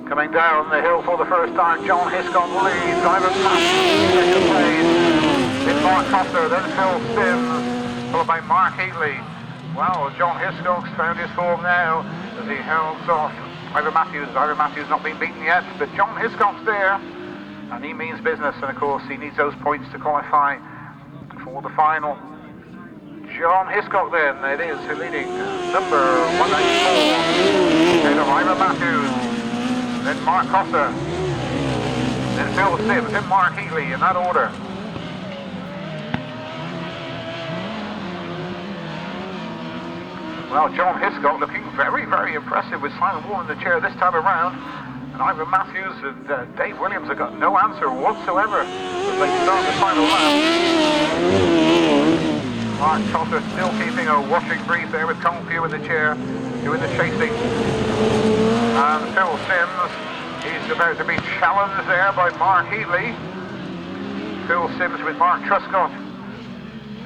Coming down the hill for the first time, John Hiscock leads. Ivan Matthews second place. It's Mark Coster, then Phil Sims, followed by Mark Heatley. Well, John Hiscock's found his form now as he holds off Ivan Matthews. Ivan Matthews not been beaten yet, but John Hiscock's there, and he means business. And of course, he needs those points to qualify for the final. John Hiscock then, it is leading number 184. Ahead of Ivan Matthews. Then Mark Costa, then Phil Sims, then Mark Heatley in that order. Well, John Hiscock looking very, very impressive with Simon Wall in the chair this time around. And Ivan Matthews and Dave Williams have got no answer whatsoever as they start the final lap. Mark Costa still keeping a watching brief there with Tom Pugh in the chair, doing the chasing. And Phil Sims, he's about to be challenged there by Mark Heatley. Phil Sims with Mark Truscott.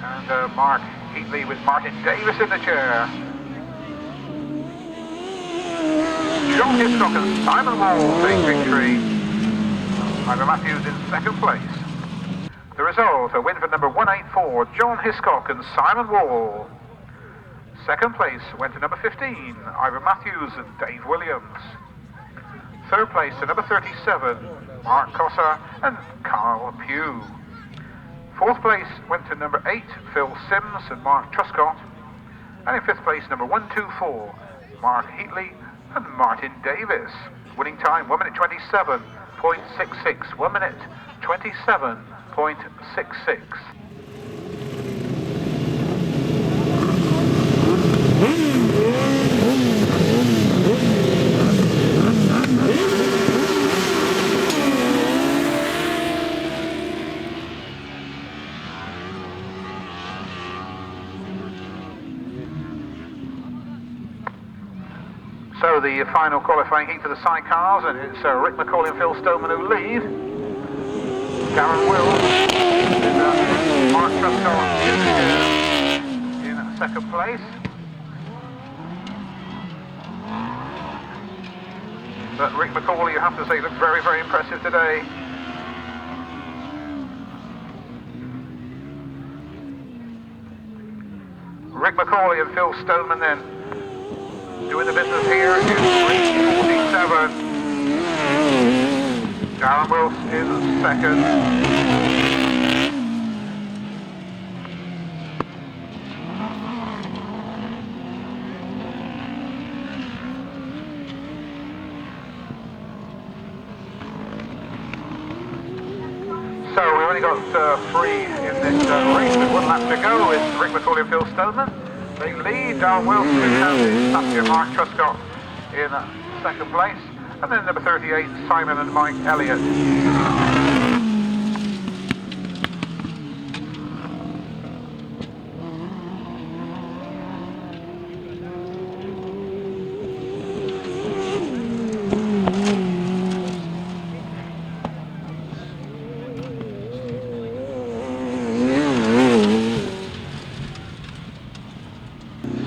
And Mark Heatley with Martin Davis in the chair. John Hiscock and Simon Wall take victory. Ivan Matthews in second place. The result, a win for number 184, John Hiscock and Simon Wall. Second place went to number 15, Ivan Matthews and Dave Williams. Third place to number 37, Mark Cossa and Carl Pugh. Fourth place went to number 8, Phil Sims and Mark Truscott. And in fifth place, number 124, Mark Heatley and Martin Davis. Winning time, 1 minute 27.66, 1 minute 27.66. So the final qualifying heat for the sidecars, and it's Rick McCauley and Phil Stoneman who lead. Darren Wills, Mark Hiscock in second place. But Rick McCauley, you have to say, looked very, very impressive today. Rick McCauley and Phil Stoneman then doing the business here in 3:47. Darren Wills in second. So we've only got three in this race with 1 lap to go. It's Rick McCauley and Phil Stoneman. They lead. Darren Wills with passenger Mark Hiscock in second place. And then number 38, Simon and Mike Elliott.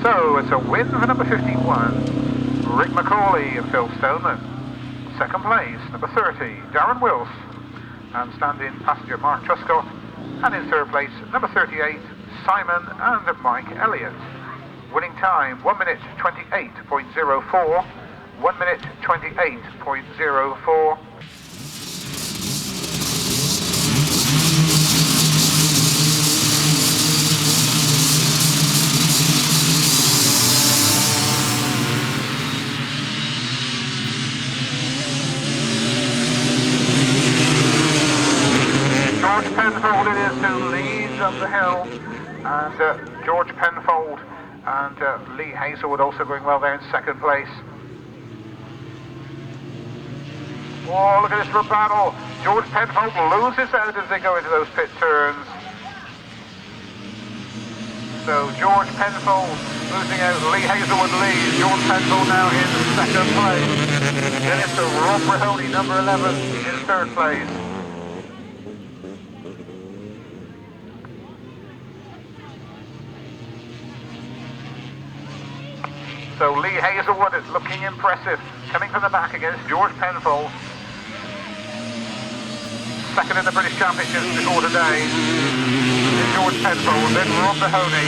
So it's a win for number 51, Rick McCauley and Phil Stoneman. Second place, number 30, Darren Wills, and stand-in passenger Mark Hiscock. And in third place, number 38, Simon and Mike Elliott. Winning time, 1 minute 28.04, 1 minute 28.04. Penfold it is who leads up the hill, and George Penfold and Lee Hazelwood also going well there in second place. Oh, look at this for a battle. George Penfold loses out as they go into those pit turns. So George Penfold losing out, Lee Hazelwood leads, George Penfold now in second place. Then it's Rob Mahoney, number 11, in third place. So Lee Hazelwood is looking impressive, coming from the back against George Penfold. Second in the British Championships before today is George Penfold, then Rob Mahoney.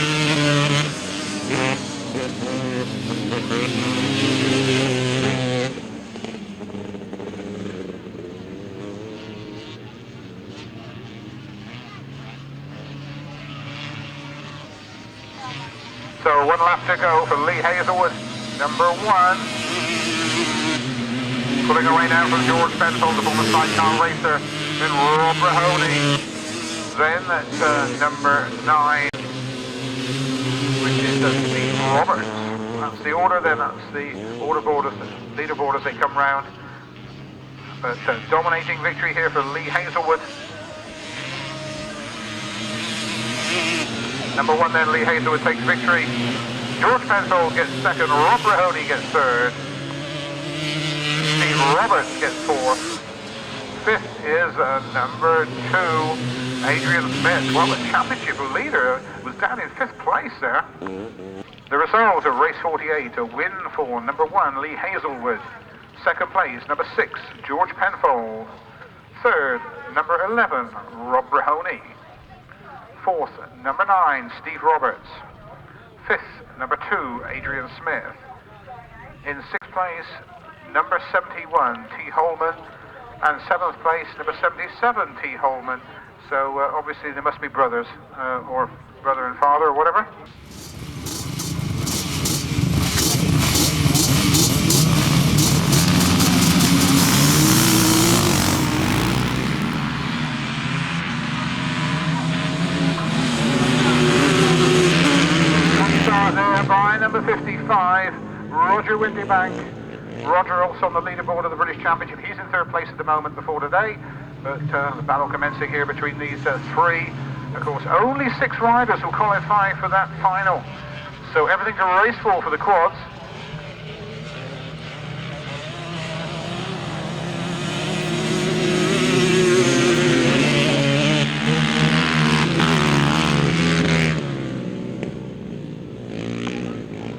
So 1 lap to go for Lee Hazelwood, number 1. Pulling away now from George Penfold, the former sidecar racer. Then Rob Mahoney. Then that's number 9, which is Steve Roberts. That's the order then, that's the leaderboard as they come round. But dominating victory here for Lee Hazelwood. Number 1 then, Lee Hazelwood takes victory. George Penfold gets second, Rob Mahoney gets third. Steve Roberts gets fourth. Fifth is number 2, Adrian Smith. Well, the championship leader was down in 5th place there. The result of race 48, a win for number 1, Lee Hazelwood. Second place, number 6, George Penfold. Third, number 11, Rob Mahoney. Fourth, number 9, Steve Roberts. Fifth, number 2, Adrian Smith. In 6th place, number 71, T. Holman. And 7th place, number 77, T. Holman. So obviously they must be brothers, or brother and father, or whatever. Windy Bank. Roger also on the leaderboard of the British Championship. He's in third place at the moment before today, but the battle commencing here between these three. Of course, only 6 riders will qualify for that final, so everything to race for the quads.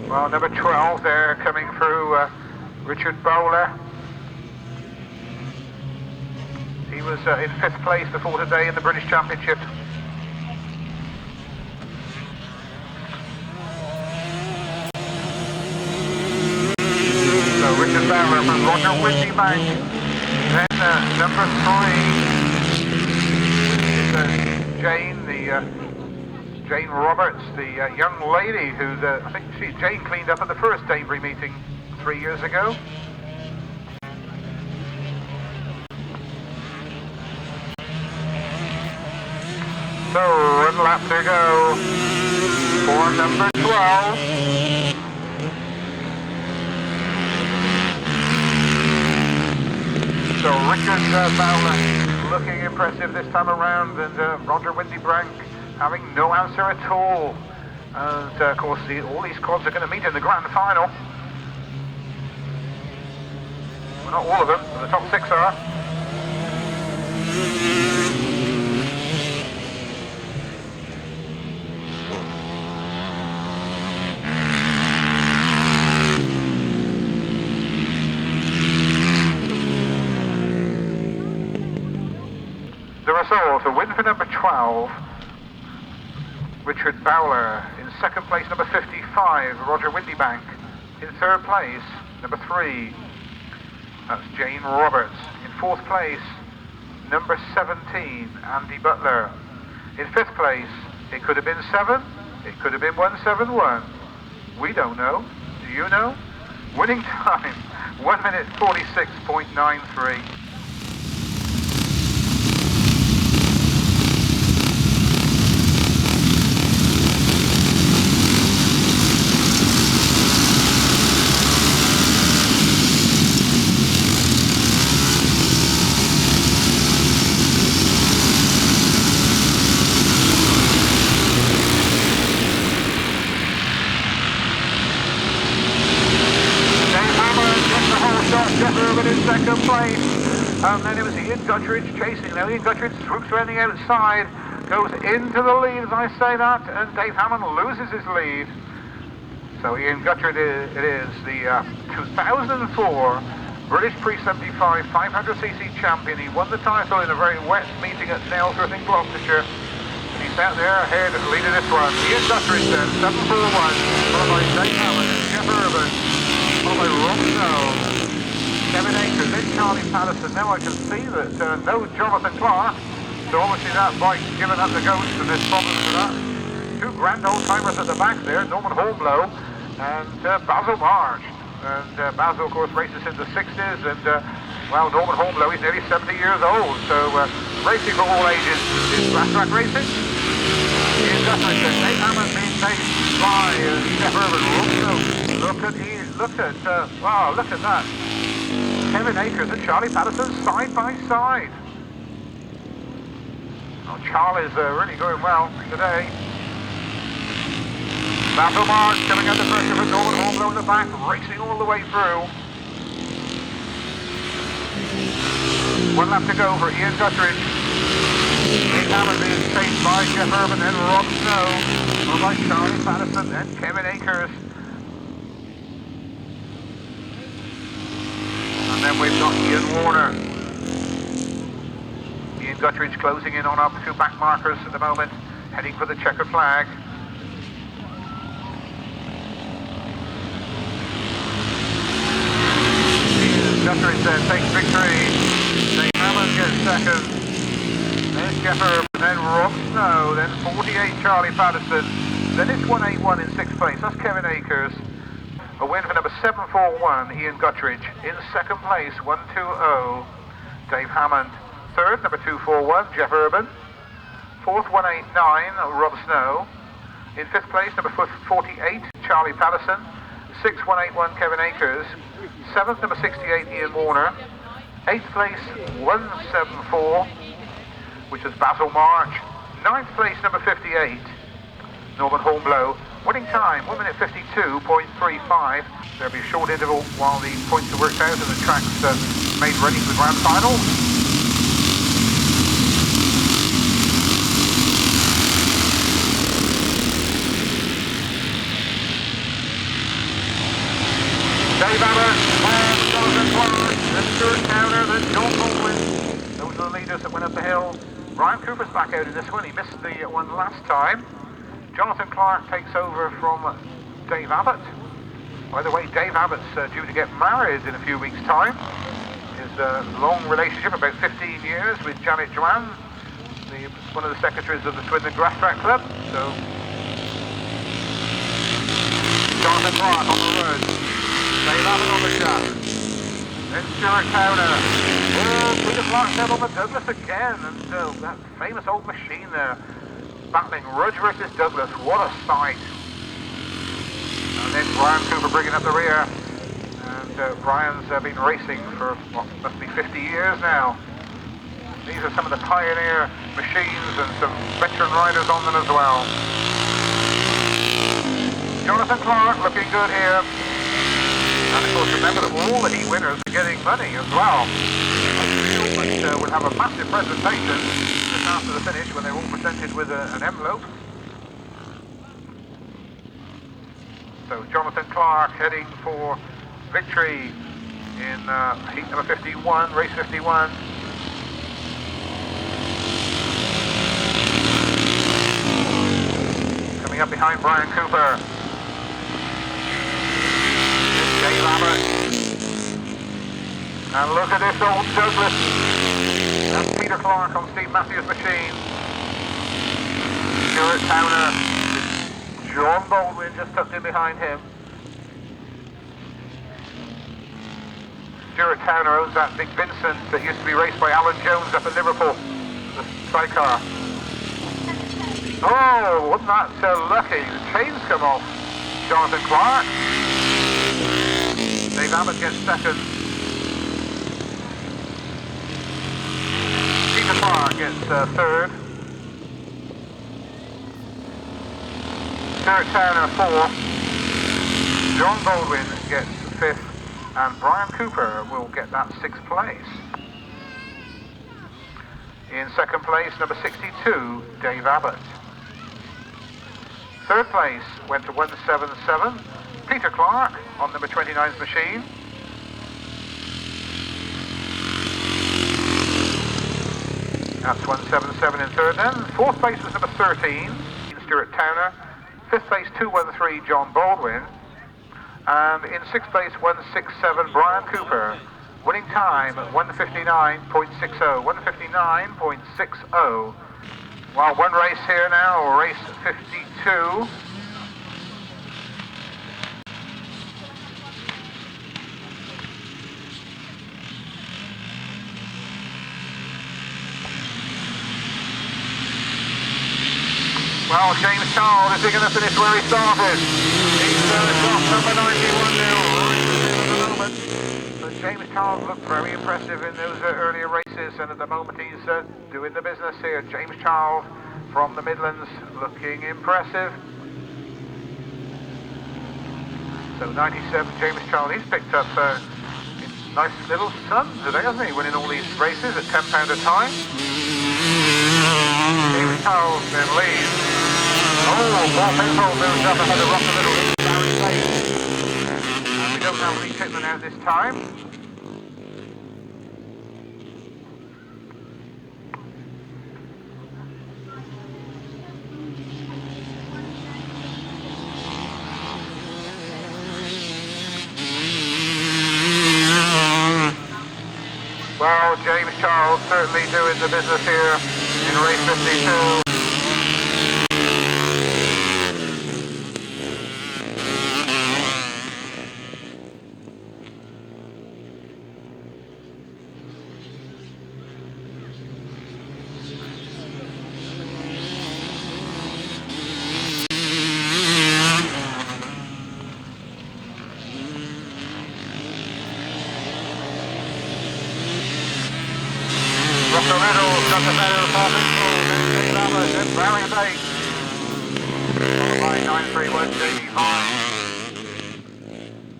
Well, number 12 there coming through, Richard Bowler. He was in 5th place before today in the British Championship. So Richard Bowler from Roger Windy Bank. Then number 3 is Jane Roberts, the young lady who, I think Jane cleaned up at the first Danebury meeting 3 years ago. So, 1 lap to go for number 12. So, Richard Bowler looking impressive this time around, and Roger Windy Bank having no answer at all. And of course, all these quads are going to meet in the grand final. Well, not all of them, but the top 6 are. The result, a win for number 12. Richard Bowler. In 2nd place, number 55, Roger Windy Bank. In 3rd place, number 3, that's Jane Roberts. In 4th place, number 17, Andy Butler. In 5th place, it could have been 7, it could have been 171. We don't know. Do you know? Winning time, 1 minute 46.93. In 2nd place, and then it was Ian Guttridge chasing. Now Ian Guttridge swoops around the outside, goes into the lead as I say that, and Dave Hammond loses his lead. So Ian Guttridge, it is the 2004 British Pre-75 500cc champion. He won the title in a very wet meeting at Nailsworth in Gloucestershire. And he's out there ahead leading this one. Ian Guttridge then, 741, followed by Dave Hammond and Jeff Urban, followed by Rob Snow. Kevin Akers, then Charlie Patterson. Now I can see that no Jonathan Clark, so obviously that bike's given up the ghost and there's problems with that. 2 grand old timers at the back there, Norman Hornblow and Basil Marsh. And Basil, of course, races in the 60s, and well, Norman Hornblow, he's nearly 70 years old, so racing for all ages is Grasstrack racing. Ian Guthrie says, Dave Hammond being chased by Jeff Urban. Look at that. Kevin Akers and Charlie Patterson side by side. Oh, Charlie's really going well today. Basil Marsh coming under pressure for Norman Hornblow in the back, racing all the way through. 1 lap to go for Ian Guttridge. Dave Hammond being chased by Jeff Urban and Rob Snow, followed by Charlie Patterson and Kevin Akers. And then we've got Ian Warner. Ian Guttridge closing in on up 2 back markers at the moment, heading for the checkered flag. Ian Guttridge then takes victory. Dave Hammond gets 2nd. There's Jeff Urban, then Rob Snow, then 48 Charlie Patterson. Then it's 181 in 6th place. That's Kevin Akers. A win for number 741, Ian Guttridge. In 2nd place, 120, Dave Hammond. 3rd, number 241, Jeff Urban. 4th, 189, Rob Snow. In 5th place, number 48, Charlie Patterson. 6181 Kevin Akers. 7th, number 68 Ian Warner. 8th place 174, which was Basil March. 9th place number 58 Norman Hornblow. Winning time 1 minute 52.35. There'll be a short interval while the points are worked out and the track's made ready for the grand final. Dave Abbott, Jonathan Clark, then Stuart Towner, then John Baldwin. Those are the leaders that went up the hill. Brian Cooper's back out in this one. He missed the one last time. Jonathan Clark takes over from Dave Abbott. By the way, Dave Abbott's due to get married in a few weeks' time. His long relationship, about 15 years, with Janet Joanne, one of the secretaries of the Swindon Grasstrack Club. So, Jonathan Clark on the road. Dave Abbott on the shaft. Then Stuart Towner. Oh, Peter Clark's out on the Douglas again. And that famous old machine there. Battling Rudge versus Douglas. What a sight. And then Brian Cooper bringing up the rear. And Brian's been racing for, what, must be 50 years now. These are some of the pioneer machines and some veteran riders on them as well. Jonathan Clark looking good here. And of course, remember that all the heat winners are getting money as well. But we'll have a massive presentation just after the finish when they're all presented with an envelope. So Jonathan Clark heading for victory in heat number 51, race 51. Coming up behind Brian Cooper. Dave Abbott. And look at this old Douglas. That's Peter Clark on Steve Matthews' machine. Stuart Towner. John Baldwin just tucked in behind him. Stuart Towner owns that Vic Vincent that used to be raced by Alan Jones up at Liverpool. The sidecar. Oh, wasn't that lucky? The chains come off. Jonathan Clark. Dave Abbott gets second. Peter Clark gets third. Stuart Towner fourth. John Baldwin gets fifth. And Brian Cooper will get that sixth place. In second place, number 62, Dave Abbott. Third place went to 177. Peter Clark on number 29's machine. That's 177 in third then. Fourth place was number 13, Stuart Towner. Fifth place, 213, John Baldwin. And in sixth place, 167, Brian Cooper. Winning time, 1:59.60. 1:59.60. Well, one race here now, race 52. Well, James Charles, is he going to finish where he started? He's got number 91 now, right at the moment. But James Charles looked very impressive in those earlier races, and at the moment he's doing the business here. James Charles from the Midlands looking impressive. So 97, James Charles, he's picked up a nice little sum today, hasn't he? Winning all these races at £10 a time. James Charles then leads. Oh, Paul Penfold moves up ahead of Rock a little in Barry Place. And we don't have Lee Titman out this time. Well, James Charles certainly doing the business here in race 52. Little's got the better passing full. Dave Abbott and Barry Bates. Followed by 931 Jamie Vine.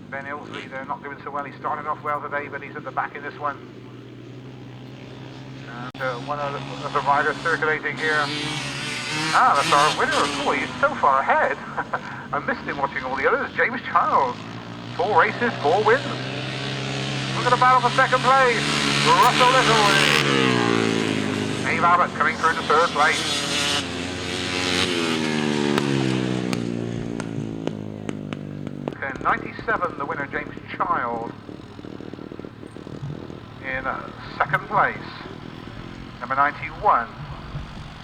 Ben Ilsley, they're not doing so well. He started off well today, but he's at the back in this one. And one of the riders circulating here. Ah, that's our winner. Boy, he's so far ahead. I missed him watching all the others. James Child. 4 races, 4 wins. Look at the battle for second place. Russell Little. Dave Abbott coming through to third place. Okay, 97, the winner, James Child. In second place. Number 91,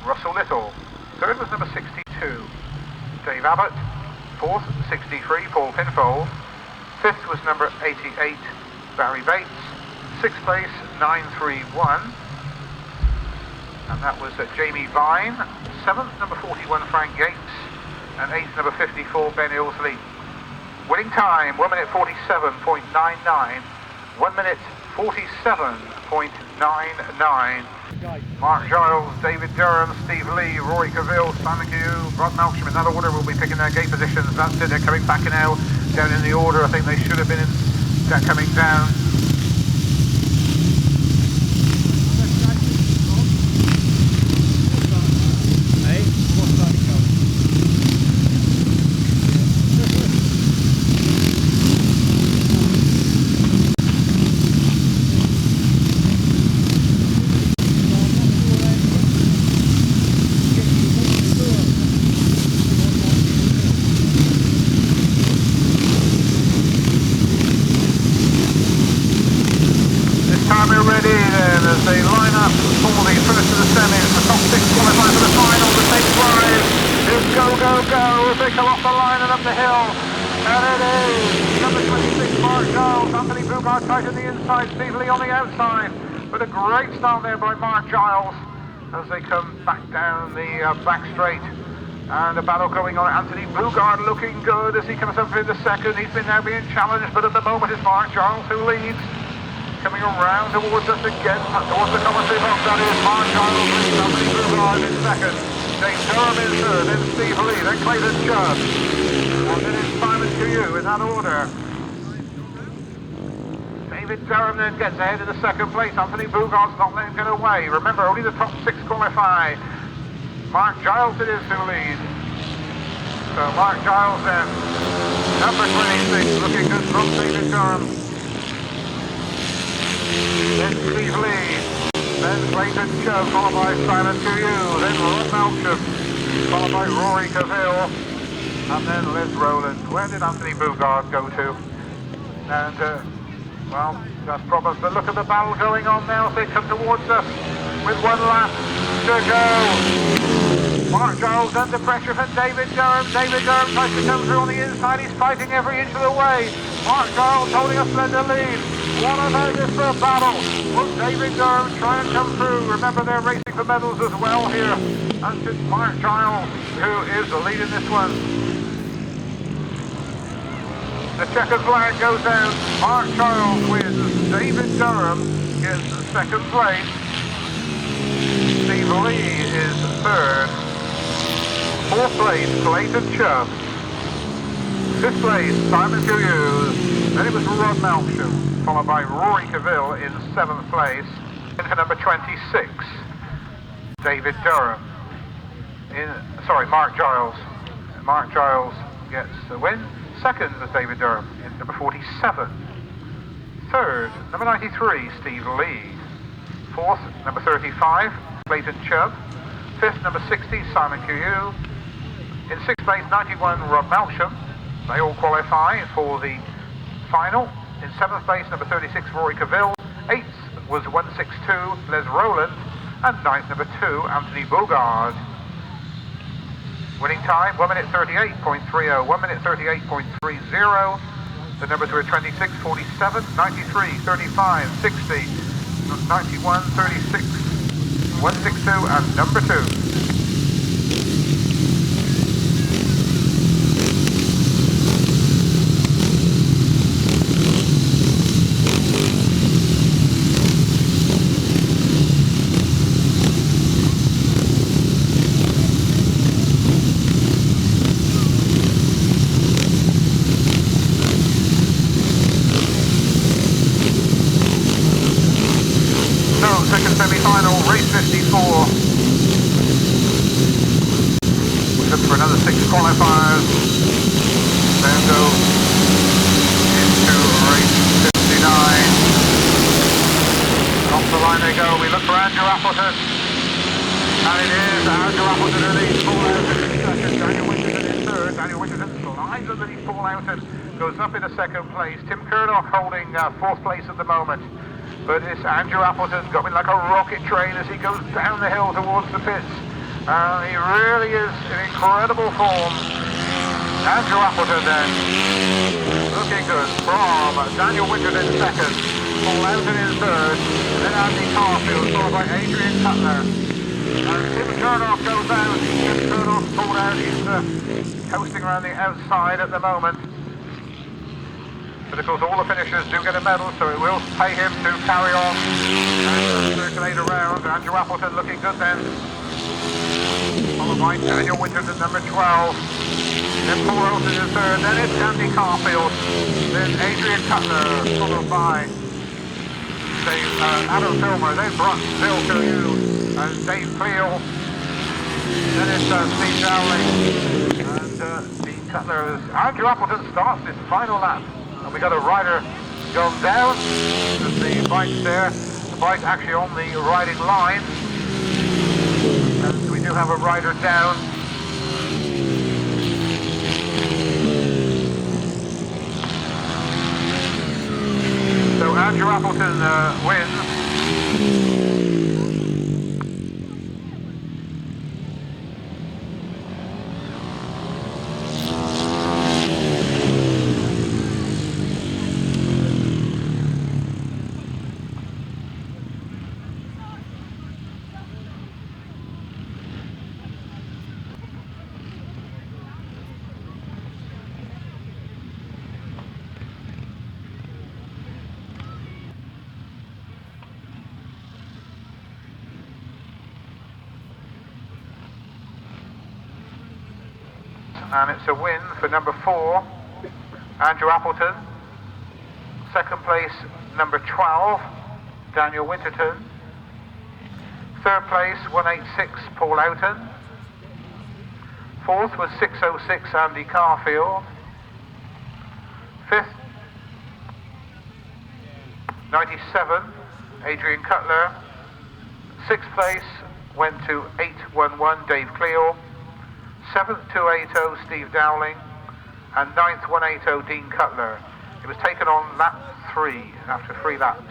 Russell Little. Third was number 62, Dave Abbott. Fourth, 63, Paul Pinfold. Fifth was number 88, Barry Bates. Sixth place, 931. And that was Jamie Vine. Seventh, number 41, Frank Yates. And eighth, number 54, Ben Ilsley. Winning time, 1 minute 47.99. 1 minute 47.99. Mark Giles, David Durham, Steve Lee, Rory Cavill, Simon Hugh, Rod Malcolm. In that order will be picking their gate positions. That's it, they're coming back now down in the order. I think they should have been coming down. In the inside, Steve Lee on the outside, with a great start there by Mark Giles as they come back down the back straight, and a battle going on. Anthony Bugard looking good as he comes up in the second. He's been now being challenged, but at the moment it's Mark Giles who leads. Coming around towards us again, towards the commentary box. That is Mark Giles leads. Anthony Bugard in second, James Durham in third, then Steve Lee, then Clayton Chubb, and then it's Simon Carew in that order. David Durham then gets ahead in the second place. Anthony Bugard's not letting get away. Remember, only the top 6 qualify. Mark Giles it is who leads. So Mark Giles then, number 26, looking good from David Durham. Then Steve Lee, then Clayton Chubb, followed by Simon Carew, then Rod Malcolm, followed by Rory Cavill, and then Liz Rowland. Where did Anthony Bugard go to? And well, that's problems, but look at the battle going on now as they come towards us with 1 lap to go. Mark Giles under pressure from David Durham. David Durham tries to come through on the inside. He's fighting every inch of the way. Mark Giles holding a slender lead. What about this for a battle? Will David Durham try and come through? Remember, they're racing for medals as well here. And it's Mark Giles who is the lead in this one. The checkered flag goes down. Mark Giles wins. David Durham gets second place. Steve Lee is third. Fourth place, Clayton Chubb. Fifth place, Simon Carew. Then it was Rod Malcolm, followed by Rory Cavill in seventh place. In for number 26, David Durham. Mark Giles. Mark Giles gets the win. Second was David Durham in number 47. Third, number 93, Steve Lee. Fourth, number 35, Clayton Chubb. Fifth, number 60, Simon Carew. In sixth place, 91, Rod Malcolm. They all qualify for the final. In seventh place, number 36, Rory Cavill. Eighth was 162, Les Rowland. And ninth, number 2, Anthony Bugard. Winning time, 1 minute 38.30, 1 minute 38.30. The numbers were 26, 47, 93, 35, 60, 91, 36, 162, and number 2. qualifiers. Then go into race 59. Off the line they go. We look for Andrew Appleton. And it is Andrew Appleton in the fallout in second. Daniel Winterton in third. Daniel Winterton slides under the fallout and goes up into second place. Tim Curnock holding fourth place at the moment. But it's Andrew Appleton going like a rocket train as he goes down the hill towards the pits. He really is in incredible form. Andrew Appleton then, looking good from Daniel Winterton in second, Paul Houghton in third, and then Andy Carfield, followed by Adrian Cutler. And Tim Curnock goes out. Tim Curnock's pulled out. He's coasting around the outside at the moment. But of course all the finishers do get a medal, so it will pay him to carry on and circulate around. Andrew Appleton looking good then. Followed by Daniel Winterton, number 12. Then Paul Houghton in third. Then it's Andy Carfield. Then Adrian Cutler, followed by Adam Filmer. Then Bill Curlew and Dave Cleo. Then it's Steve Dowling and Dean Cutler. Andrew Appleton starts his final lap. And we got a rider going down. The bike's there. The bike's actually on the riding line. And we do have a rider down. So Andrew Appleton wins. And it's a win for number 4, Andrew Appleton. Second place, number 12, Daniel Winterton. Third place, 186, Paul Houghton. Fourth was 606, Andy Carfield. Fifth, 97, Adrian Cutler. Sixth place went to 811, Dave Cleo. 7th 280 Steve Dowling, and 9th 180 Dean Cutler. It was taken on lap 3 after 3 laps.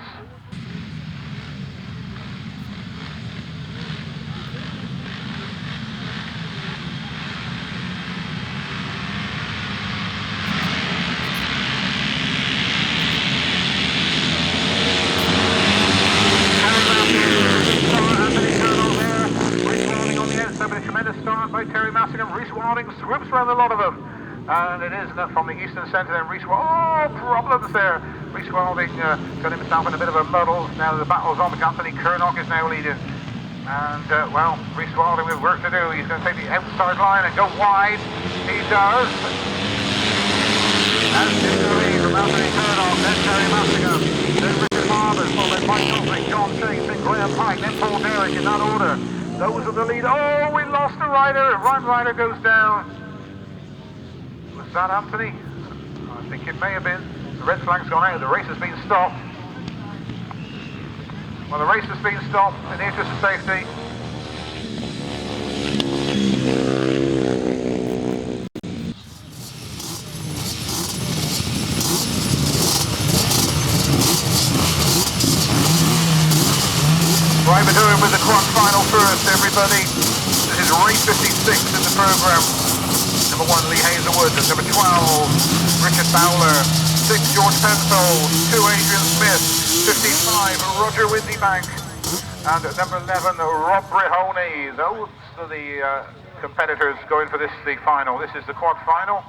Swoops around a lot of them, and it is from the eastern centre. Then Reese, problems there. Reese Wilding got himself in a bit of a muddle. Now the battle's on. Anthony Curnock is now leading, and Reese Wilding with work to do. He's going to take the outside line and go wide. He does. And in the lead from Anthony Curnock, then Terry Massinger, then Richard Harbers, followed by Mike Copley, John Chase, then Graham Pike, then Paul Derrick in that order. Those are the lead. Oh, we lost a rider. One rider goes down. Was that Anthony? I think it may have been. The red flag's gone out. The race has been stopped. Well, the race has been stopped in the interest of safety. Right, we're doing with the quad final first, everybody. This is race 56 in the program. Number 1, Lee Hazelwood. Number 12, Richard Fowler. 6, George Penfold. 2, Adrian Smith. 55, Roger Windybank. And at number 11, Rob Brihone. Those are the competitors going for the final. This is the quad final.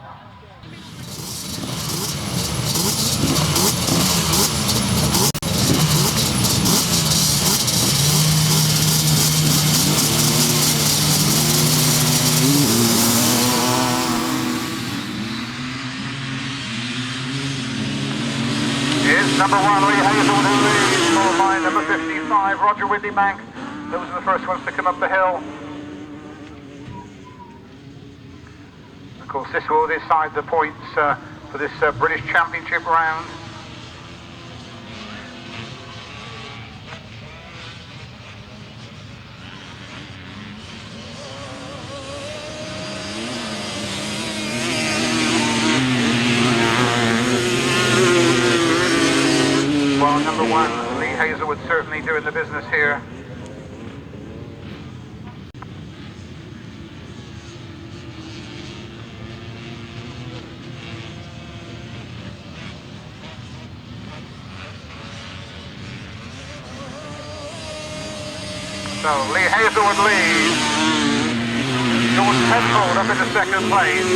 Number 1, Lee Hazelwood in lead, followed by number 55, Roger Windybank. Those are the first ones to come up the hill. course, this will decide the points for this British Championship round. Well, number one, Lee Hazelwood certainly doing the business here. So Lee Hazelwood leads. George Penfold up into second place.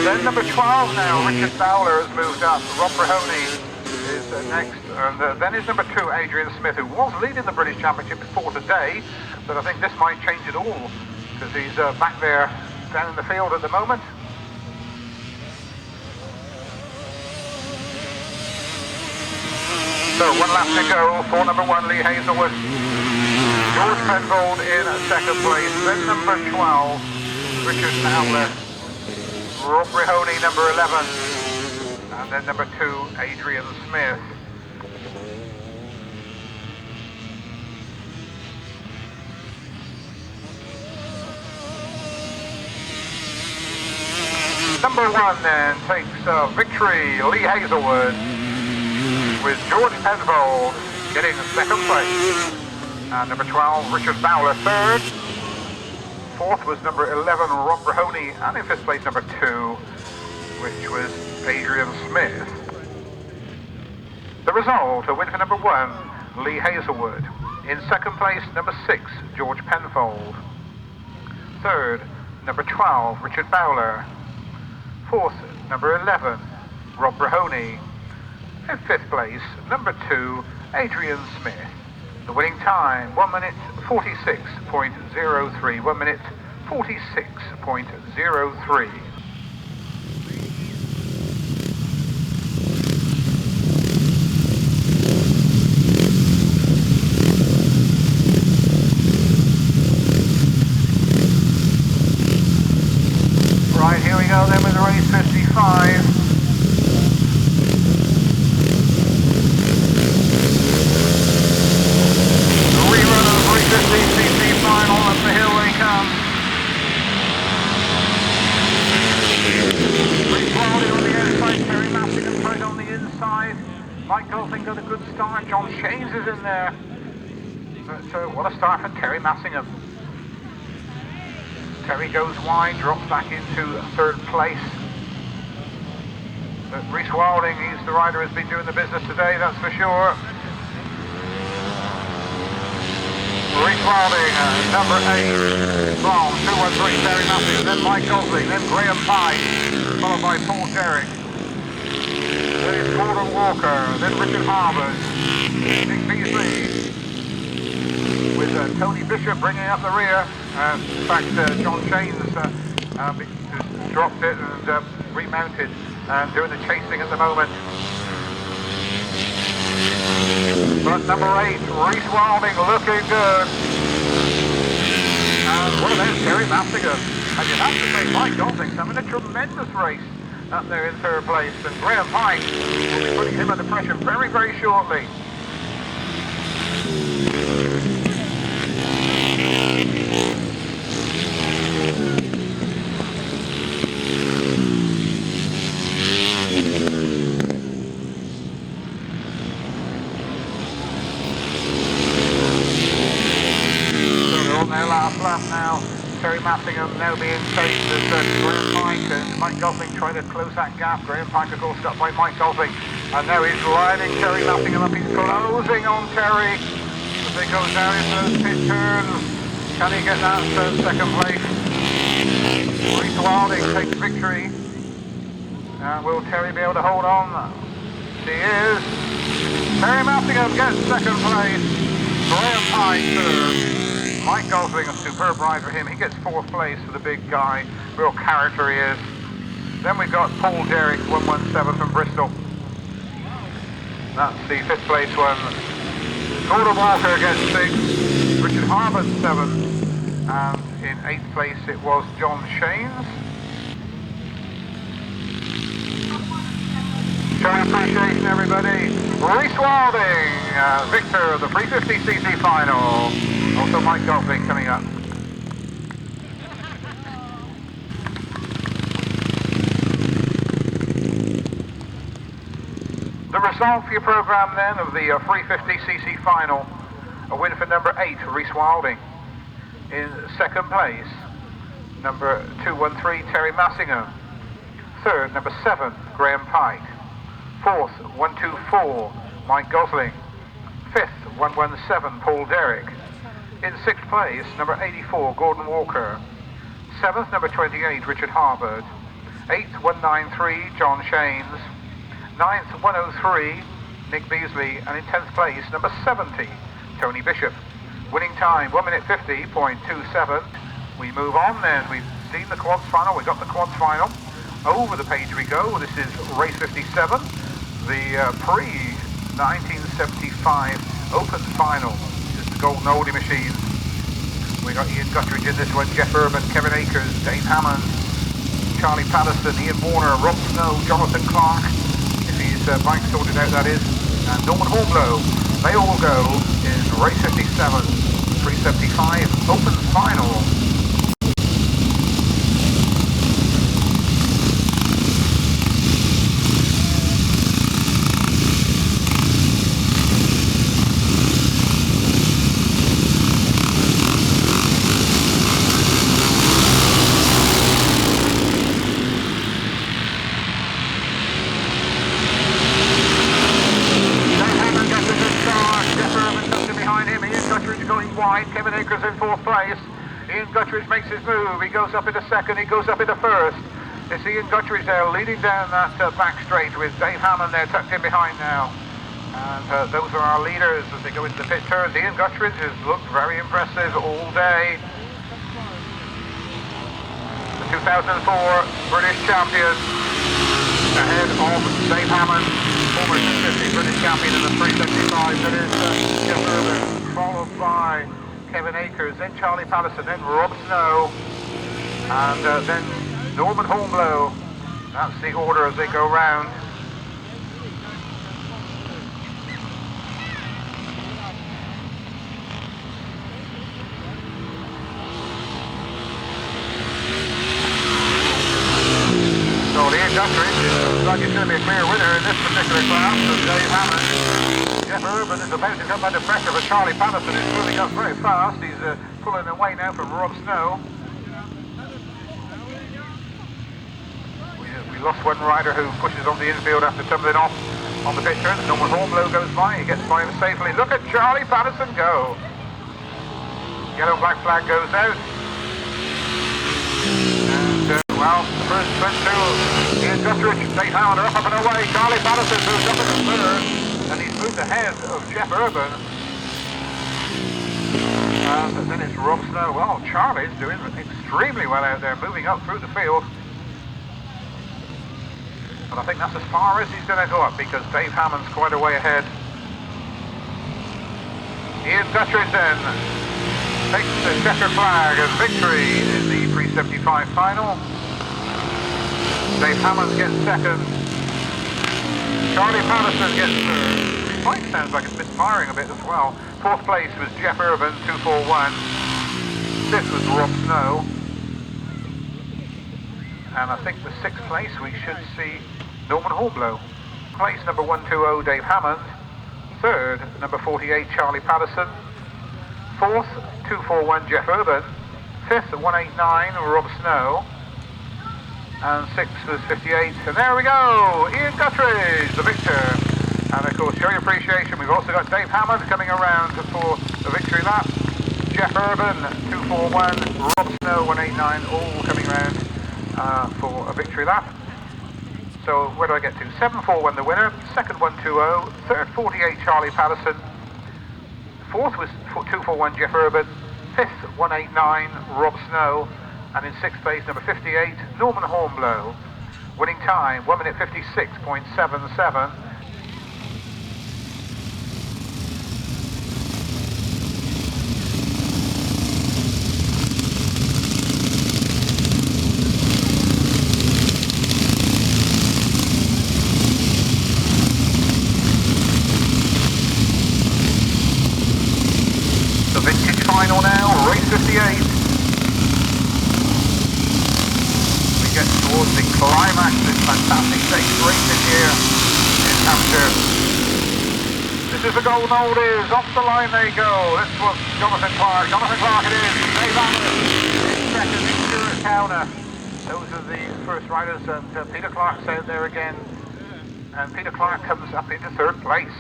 Then number 12 now, Richard Fowler has moved up. Rob Mahoney is next. And then is number 2, Adrian Smith, who was leading the British Championship before today. But I think this might change it all, because he's back there down in the field at the moment. So 1 lap to go for number 1, Lee Hazelwood. George Penfold in second place, then number 12, Richard Fowler, Rob Mahoney number 11, and then number 2, Adrian Smith. Number 1 then takes victory, Lee Hazelwood, with George Penfold getting second place. And number 12, Richard Fowler, third. Fourth was number 11, Rob Mahoney, and in fifth place, number 2, which was Adrian Smith. The result, a win for number 1, Lee Hazelwood. In second place, number 6, George Penfold. Third, number 12, Richard Fowler. Fourth, number 11, Rob Mahoney. In fifth place, number 2, Adrian Smith. The winning time, 1 minute 46.03. 1 minute 46.03. Right, here we go then with the race 55. Final up the hill they come. Rick Wildy on the outside, Terry Massingham right on the inside. Mike Golding got a good start, John Shanes is in there. But what a start from Terry Massingham. Terry goes wide, drops back into third place. But Reece Wilding, he's the rider who's been doing the business today, that's for sure. Reece Wilding, number 8, from 213, Terry Massingham, then Mike Golding, then Graham Pike, followed by Paul Derrick. Then it's Gordon Walker, then Richard Harvard, Nick Beasley, with Tony Bishop bringing up the rear. In fact, John Shanes has dropped it and remounted and doing the chasing at the moment. But number 8, Reece Wilding, looking good. And what about Terry Massingham? And you have to say, Mike Golding's having a tremendous race up there in third place. And Graham Pike will be putting him under pressure very, very shortly. Their last lap now. Terry Massingham now being chased as Graham Pike and Mike Golding trying to close that gap. Graham Pike of course up by Mike Golding, and now he's riding Terry Massingham up. He's closing on Terry as they go down into those pit turns. Can he get that second place? Reece Wilding takes victory. Will Terry be able to hold on? He is. Terry Massingham gets second place. Graham Pike third. Mike Golding, a superb ride for him. He gets fourth place for the big guy. Real character he is. Then we've got Paul Derrick, 117 from Bristol. That's the fifth place one. Gordon Walker gets 6. Richard Harvard 7. And in 8th place it was John Shanes. Showing appreciation, everybody. Reese Wilding, victor of the 350cc final. Also Mike Golding coming up. The result for your program then of the 350cc final, a win for number 8, Reese Wilding. In second place, number 213, Terry Massingham. Third, number 7, Graham Pike. Fourth, 124, Mike Gosling. Fifth, 117, Paul Derrick. In sixth place, number 84, Gordon Walker. Seventh, number 28, Richard Harbord. Eighth, 193, John Shanes. Ninth, 103, Nick Beasley. And in 10th place, number 70, Tony Bishop. Winning time, 1 minute 50.27. We move on then. We've seen the quads final. We've got the quads final. Over the page we go. This is race 57, the pre-1975 Open final. This is the Golden Oldie machines. We got Ian Guttridge in this one, Jeff Urban, Kevin Akers, Dave Hammond, Charlie Patterson, Ian Warner, Rob Snow, Jonathan Clark, if his bike sorted out that is, and Norman Hornblow. They all go in race 57, 375 Open final. Kevin Akers in fourth place. Ian Guttridge makes his move. He goes up into second. He goes up into first. It's Ian Guttridge there leading down that back straight with Dave Hammond there tucked in behind now. And those are our leaders as they go into the pit turns. Ian Guttridge has looked very impressive all day. The 2004 British champion ahead of Dave Hammond, former 250 British champion in the 375. That is Jeff Urban, followed by Kevin Akers, then Charlie Patterson, then Rob Snow, and then Norman Hornblow. That's the order as they go round. So Ian Guttridge looks like he's going to be a clear winner in this particular class of Dave Hammond. Jeff Urban is about to come under pressure for Charlie Patterson, who's moving up very fast. He's pulling away now from Rob Snow. We lost one rider who pushes on the infield after tumbling off on the pit turn. Norman Hornblow goes by, he gets by him safely. Look at Charlie Patterson go. Yellow black flag goes out. And well, the first sprint to Ian Guttridge, Dave Hammond are up and away. Charlie Patterson moves up in the third. And he's moved ahead of Jeff Urban. And then it's Rob Snow. Well, Charlie's doing extremely well out there, moving up through the field. But I think that's as far as he's going to go up because Dave Hammond's quite a way ahead. Ian Guttridge then takes the checkered flag as victory in the 375 final. Dave Hammond gets second. Charlie Patterson gets third. His bike sounds like it's misfiring a bit as well. Fourth place was Jeff Urban, 241. Fifth was Rob Snow. And I think the sixth place we should see Norman Hornblow. Place number 120, Dave Hammond. Third, number 48, Charlie Patterson. Fourth, 241, Jeff Urban. Fifth, 189, Rob Snow. And sixth was 58, and there we go, Ian Guttridge, the victor. And of course, show your appreciation, we've also got Dave Hammond coming around for the victory lap. Jeff Urban, 241, Rob Snow, 189, all coming around for a victory lap. So where do I get to? 741 the winner, second 120, third 48 Charlie Patterson, fourth was 241 Jeff Urban, fifth 189 Rob Snow, and in sixth place, number 58, Norman Hornblow. Winning time, 1 minute 56.77. towards the climax of this fantastic stage racing here in Hampshire. This is the golden oldies, off the line they go. This was Jonathan Clark. Jonathan Clark it is. Dave Abbott in second, in Stuart Towner. Those are the first riders, and Peter Clark's out there again. And Peter Clark comes up into third place.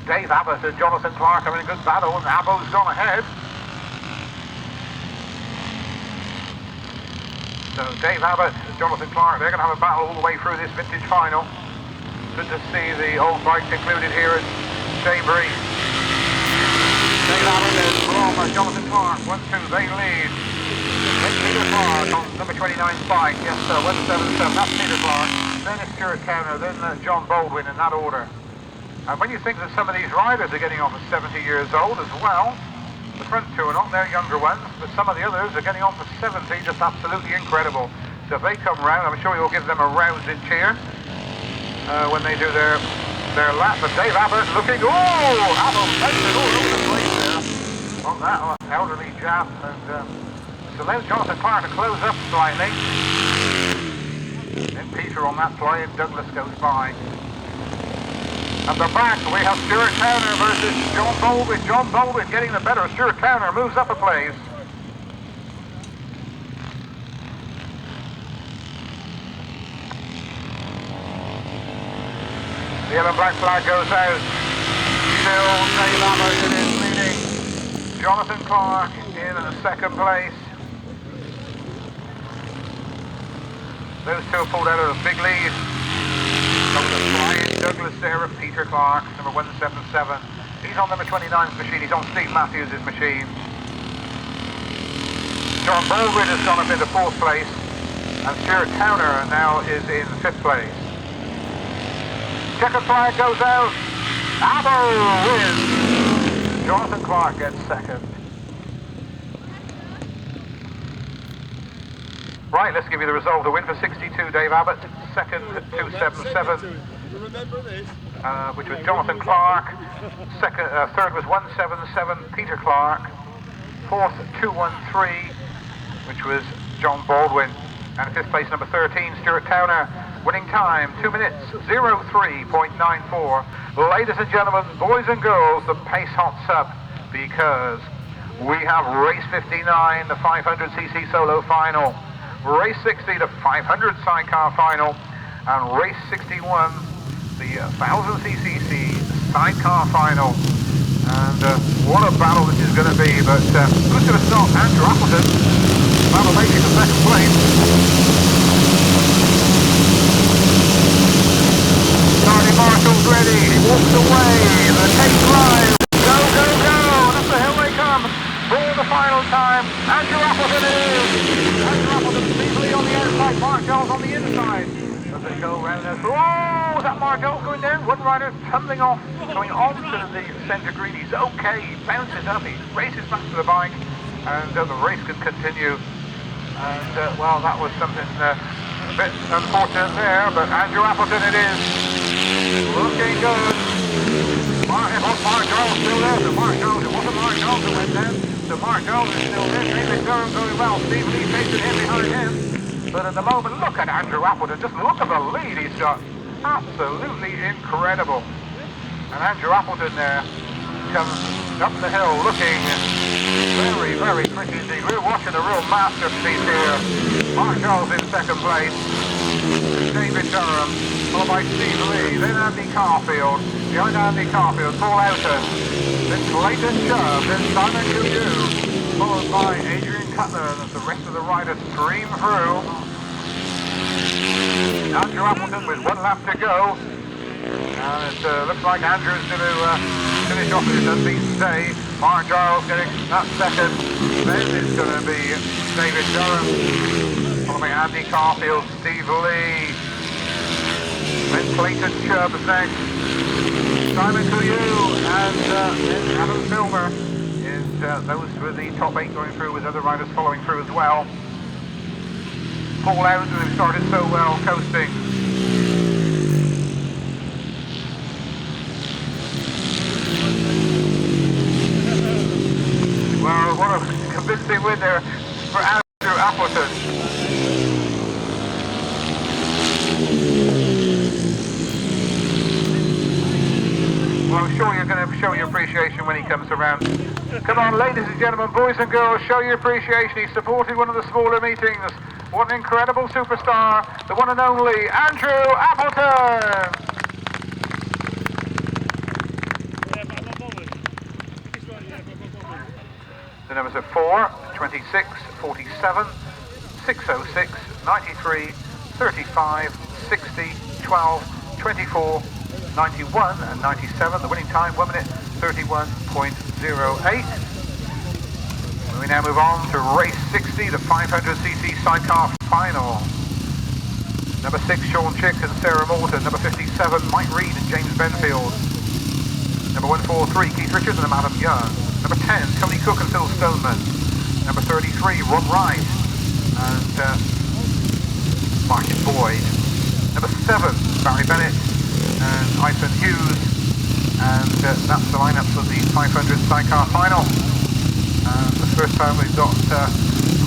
Dave Abbott and Jonathan Clark are in a good battle, and Abbott's gone ahead. So Dave Abbott and Jonathan Clark, they're going to have a battle all the way through this vintage final. Good to see the old bikes included here at Danebury. Dave Abbott and from Jonathan Clark, 1-2, they lead. Then Peter Clark on number 29's bike, yes sir, 177, that's Peter Clark. Then it's Stuart Towner, then John Baldwin in that order. And when you think that some of these riders are getting on for 70 years old as well, the front two are not, they're younger ones, but some of the others are getting on for 70, just absolutely incredible. So if they come round, I'm sure you'll give them a rousing cheer when they do their lap. But Dave Abbott looking, Abbott all over the place there on that elderly chap. And so there's Jonathan Clark to close up slightly. Then Peter on that play, and Douglas goes by. At the back, we have Stuart Towner versus John Baldwin. John Baldwin getting the better. Stuart Towner moves up a place. The yellow and black flag goes out. Still Dave Abbott is leading. Jonathan Clark in second place. Those two have pulled out of the big lead. Brian Douglas there of Peter Clark, number 177. He's on number 29's machine, he's on Steve Matthews' machine. John Baldwin has gone up into fourth place, and Stuart Towner now is in fifth place. Checkered flag goes out. Abbo wins. Jonathan Clark gets second. Right, let's give you the result. The win for 62, Dave Abbott. Second, 277, which was Jonathan Clark. Second, third was 177, Peter Clark. Fourth, 213, which was John Baldwin. And fifth place, number 13, Stuart Towner. Winning time, 2 minutes, 03.94. Ladies and gentlemen, boys and girls, the pace hots up because we have race 59, the 500cc solo final. Race 60, the 500 sidecar final, and race 61, the 1000cc sidecar final. And what a battle this is going to be, but who's going to stop? Andrew Appleton, battle making for second place. Charlie Marshall's ready, he walks away, the tape flies, go, go, go, and up the hill they come. For the final time, Andrew Appleton is. Andrew Appleton safely on the outside, Mark Jones on the inside. As they go round there, is that Mark Jones going down? One rider tumbling off, going on to the centre green. He's okay, he bounces up, he races back to the bike, and the race can continue. And well, that was something a bit unfortunate there, but Andrew Appleton it is. Looking good. Mark Jones still there. So Mark Jones, it wasn't Mark Jones that went down. So Mark Jones is still there. David Durham going well. Steve Lee chasing him behind him. But at the moment, look at Andrew Appleton. Just look at the lead he's got. Absolutely incredible. And Andrew Appleton there comes up the hill looking very, very pretty indeed. We're watching a real masterpiece here. Mark Jones in second place. David Durham, followed by Steve Lee, then Andy Carfield, behind Andy Carfield, Paul Outer, then Clayton Chubb, then Simon Kudu, followed by Adrian Cutler, as the rest of the riders stream through. Andrew Appleton with one lap to go, and it looks like Andrew's going to finish off his unbeaten day. Mark Giles getting that second, then it's going to be David Durham, followed by Andy Carfield, Steve Lee, then Clayton Chubb next, Simon Kuyu, and then Adam Filmer. Those were the top 8 going through, with other riders following through as well. Paul Out, who started so well, coasting. Well, what a convincing win there for Andrew Appleton. comes around. Come on, ladies and gentlemen, boys and girls, show your appreciation. He supported one of the smaller meetings. What an incredible superstar, the one and only Andrew Appleton. The numbers are 4, 26, 47, 606, 93, 35, 60, 12, 24, 91 and 97. The winning time, 1 minute 31.08. We now move on to race 60, the 500cc sidecar final. Number 6, Sean Chick and Sarah Morton. Number 57, Mike Reed and James Benfield. Number 143, Keith Richards and Adam Young. Number 10, Tony Cook and Phil Stoneman. Number 33, Rob Wright and Martin Boyd. Number 7, Barry Bennett and Ethan Hughes. And that's the lineup for the 500 sidecar final. And the first time we've got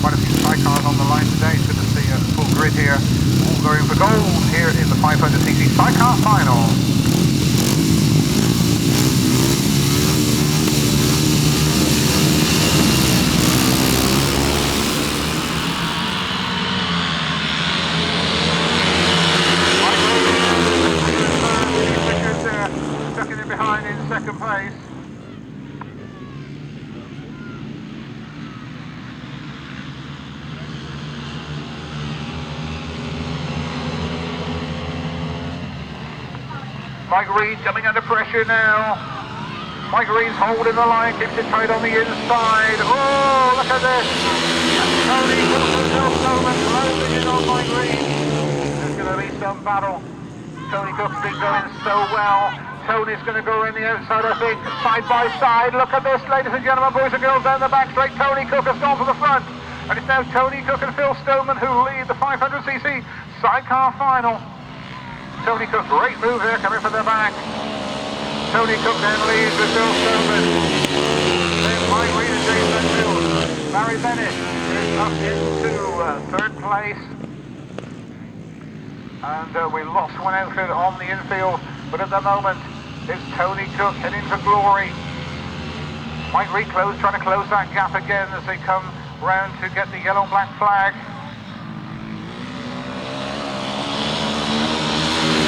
quite a few sidecars on the line today. It's good to see a full grid here, all going for gold here in the 500cc sidecar final. Tucking in behind in second place. Mike Reed coming under pressure now. Mike Reed's holding the line, keeps it tight on the inside. Oh, look at this. Tony Cook and Phil Stoneman closing in on Mike Reed. There's going to be some battle. Tony Cook's been going so well. Tony's going to go around the outside, I think, side by side. Look at this, ladies and gentlemen, boys and girls, down the back straight. Tony Cook has gone for the front. And it's now Tony Cook and Phil Stoneman who lead the 500cc sidecar final. Tony Cook, great move here, coming from the back. Tony Cook then leads with Phil Stoneman. Then Mike Reed and James Benfield. Barry Bennett is up into third place. And we lost one outfit on the infield, but at the moment it's Tony Cook heading for glory. Mike Reed trying to close that gap again as they come round to get the yellow and black flag.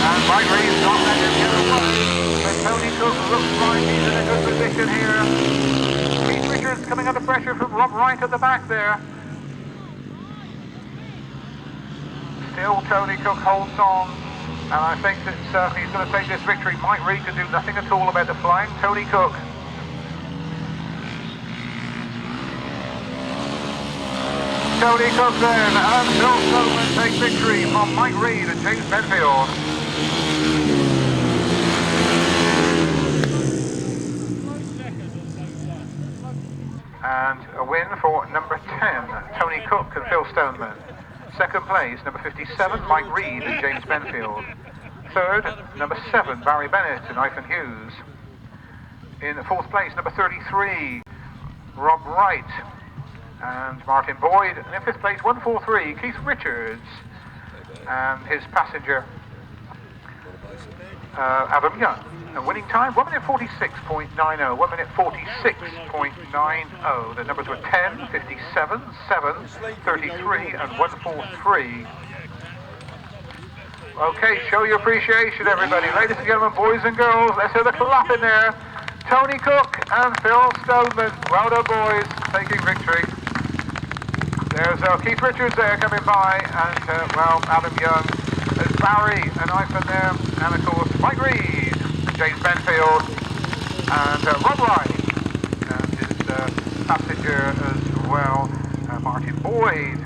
And Mike Reed's not letting him get away, but Tony Cook looks like he's in a good position here. Keith Richards coming under pressure from Rob Wright at the back there. Still Tony Cook holds on, and I think that he's going to take this victory. Mike Reed can do nothing at all about the flying Tony Cook. Tony Cook then, and Phil Stoneman take victory from Mike Reed and James Benfield. And a win for number 10, Tony Cook and Phil Stoneman. Second place, number 57, Mike Reed and James Benfield. Third, number 7, Barry Bennett and Ethan Hughes. In fourth place, number 33, Rob Wright and Martin Boyd. And in fifth place, 143, Keith Richards and his passenger, Adam Young. And winning time, 1 minute 46.90, 1 minute 46.90. The numbers were 10, 57, 7, 33 and 143. Okay, show your appreciation, everybody. Ladies and gentlemen, boys and girls, let's hear the clap in there. Tony Cook and Phil Stoneman. Well done, boys, taking victory. There's Keith Richards there coming by, and, Adam Young. There's Barry and Ethan there, and of course, Mike Reed, James Benfield, and Rob Wright, and his passenger as well, Martin Boyd.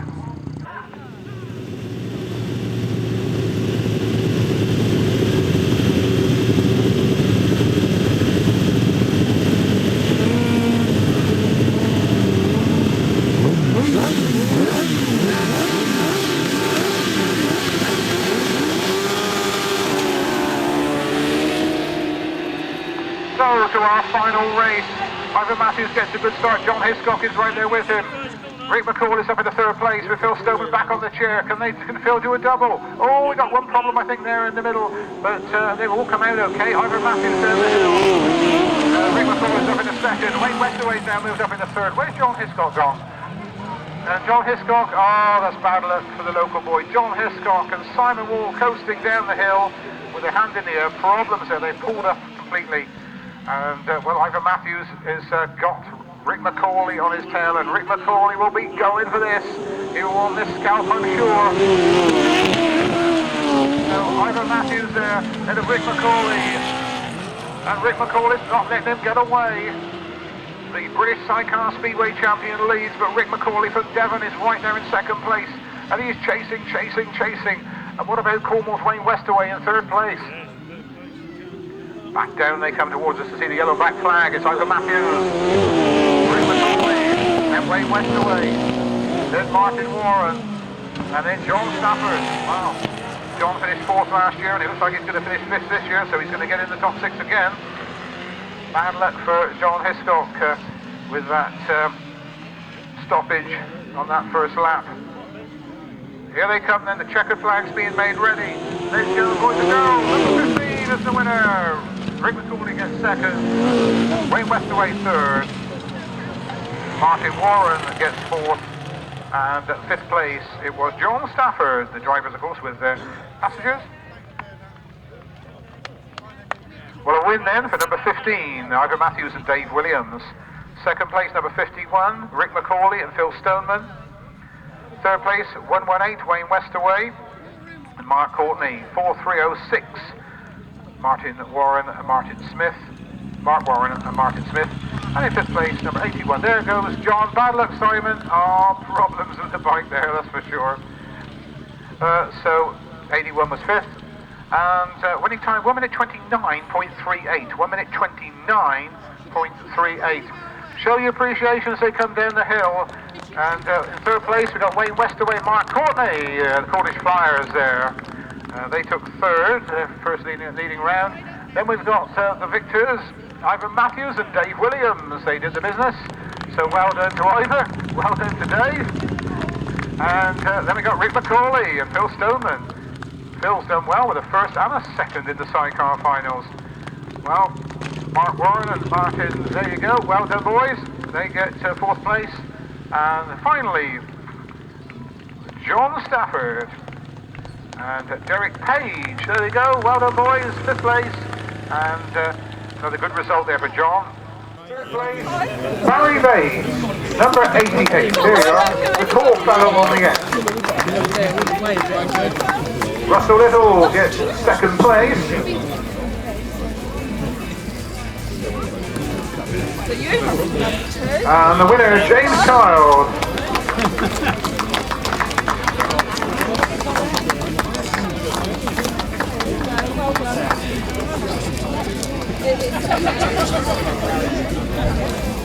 So to our final race, Ivan Matthews gets a good start. John Hiscock is right there with him. Rick McCall is up in the third place with Phil Stoneman back on the chair. Can Phil do a double? Oh, we got one problem I think there in the middle, but they've all come out okay. Ivan Matthews there with Phil. Rick McCauley's up in the second. Wayne Westaway's now moved up in the third. Where's John Hiscock gone? John Hiscock, that's bad luck for the local boy. John Hiscock and Simon Wall coasting down the hill with their hand in the air. Problems there, they pulled up completely. And, well, Ivan Matthews has got Rick McCauley on his tail, and Rick McCauley will be going for this. He will want this scalp, I'm sure. So, Ivan Matthews there, and Rick McCauley. And Rick McCauley's not letting him get away. The British Sidecar Speedway champion leads, but Rick McCauley from Devon is right there in second place. And he's chasing. And what about Cornwall's Wayne Westaway in third place? Back down they come towards us to see the yellow black flag. It's Ivan Matthews, Rick McCauley, and Wayne Westaway. Then Martin Warren, and then John Stafford. Wow. John finished fourth last year, and it looks like he's going to finish fifth this year, so he's going to get in the top six again. Bad luck for John Hiscock with that stoppage on that first lap. Here they come then, the checkered flag's being made ready. Let's go, boys and girls. Number 15 is the winner. Rick McCauley gets second. Wayne Westaway third. Martin Warren gets fourth. And at fifth place, it was John Stafford, the drivers, of course, with passengers. Well, a win then for number 15, Ivan Matthews and Dave Williams. Second place, number 51, Rick McCauley and Phil Stoneman. Third place, 118, Wayne Westaway and Mark Courtney. 4306, Martin Warren and Martin Smith. Mark Warren and Martin Smith. And in fifth place, number 81, there goes John. Bad luck, Simon. Problems with the bike there, that's for sure. So, 81 was fifth. And winning time, 1 minute 29.38. 1 minute 29.38. Show your appreciation as they come down the hill. And in third place, we've got Wayne Westaway and Mark Courtney, the Cornish Flyers there. They took third, first leading round. Then we've got the victors, Ivan Matthews and Dave Williams. They did the business. So well done to Ivan, well done to Dave. And then we got Rick McCauley and Phil Stoneman. Phil's done well with a first and a second in the sidecar finals. Well, Mark Warren and Martin, there you go. Well done, boys. They get fourth place. And finally, John Stafford and Derek Page. There you go. Well done, boys. Fifth place. And another good result there for John. Third place, Barry Bays, number 88. There you are. The tall fellow on the end. Russell Little gets second place. And the winner, James Child.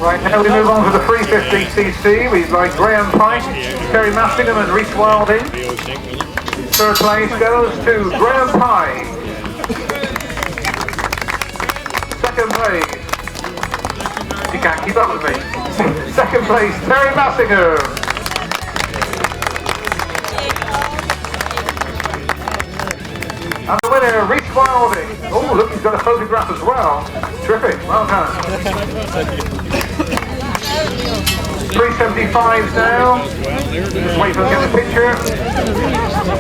Right, now we move on to the 350cc. We've like Graham Pike, Terry Massingham and Reece Wilding. Third place goes to Graham Pike. Second place, he can't keep up with me. Second place, Terry Massingham. And the winner, Reece Wilding. Oh, look, he's got a photograph as well. Terrific, well done. 375s now. Just wait for them to get the picture.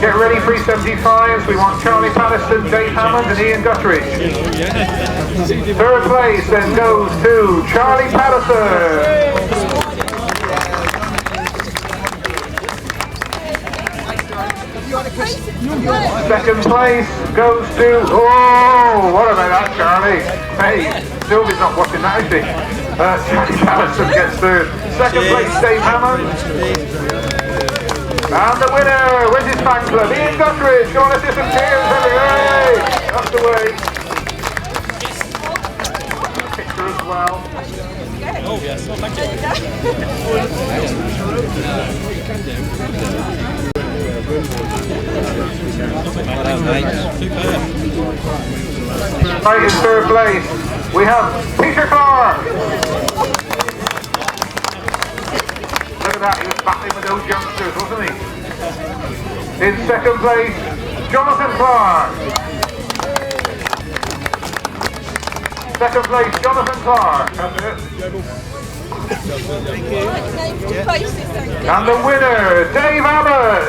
Get ready, 375s. We want Charlie Patterson, Dave Hammond and Ian Guttridge. Third place then goes to Charlie Patterson. Second place goes to, oh, what about that, Charlie? Hey, Sylvie's not watching that, is she? Charlie Patterson gets third. Second place, Dave Hammond. And the winner, with his fan club, Ian Guttridge. Go on, let's do some cheers, everybody. That's the way. Picture as well. Oh, yes, well, thank you. Right, in third place, we have Peter Clark. Look at that, he was battling with those youngsters, wasn't he? In second place, Jonathan Clark. Second place, Jonathan Clark. That's it. And the winner, Dave Abbott.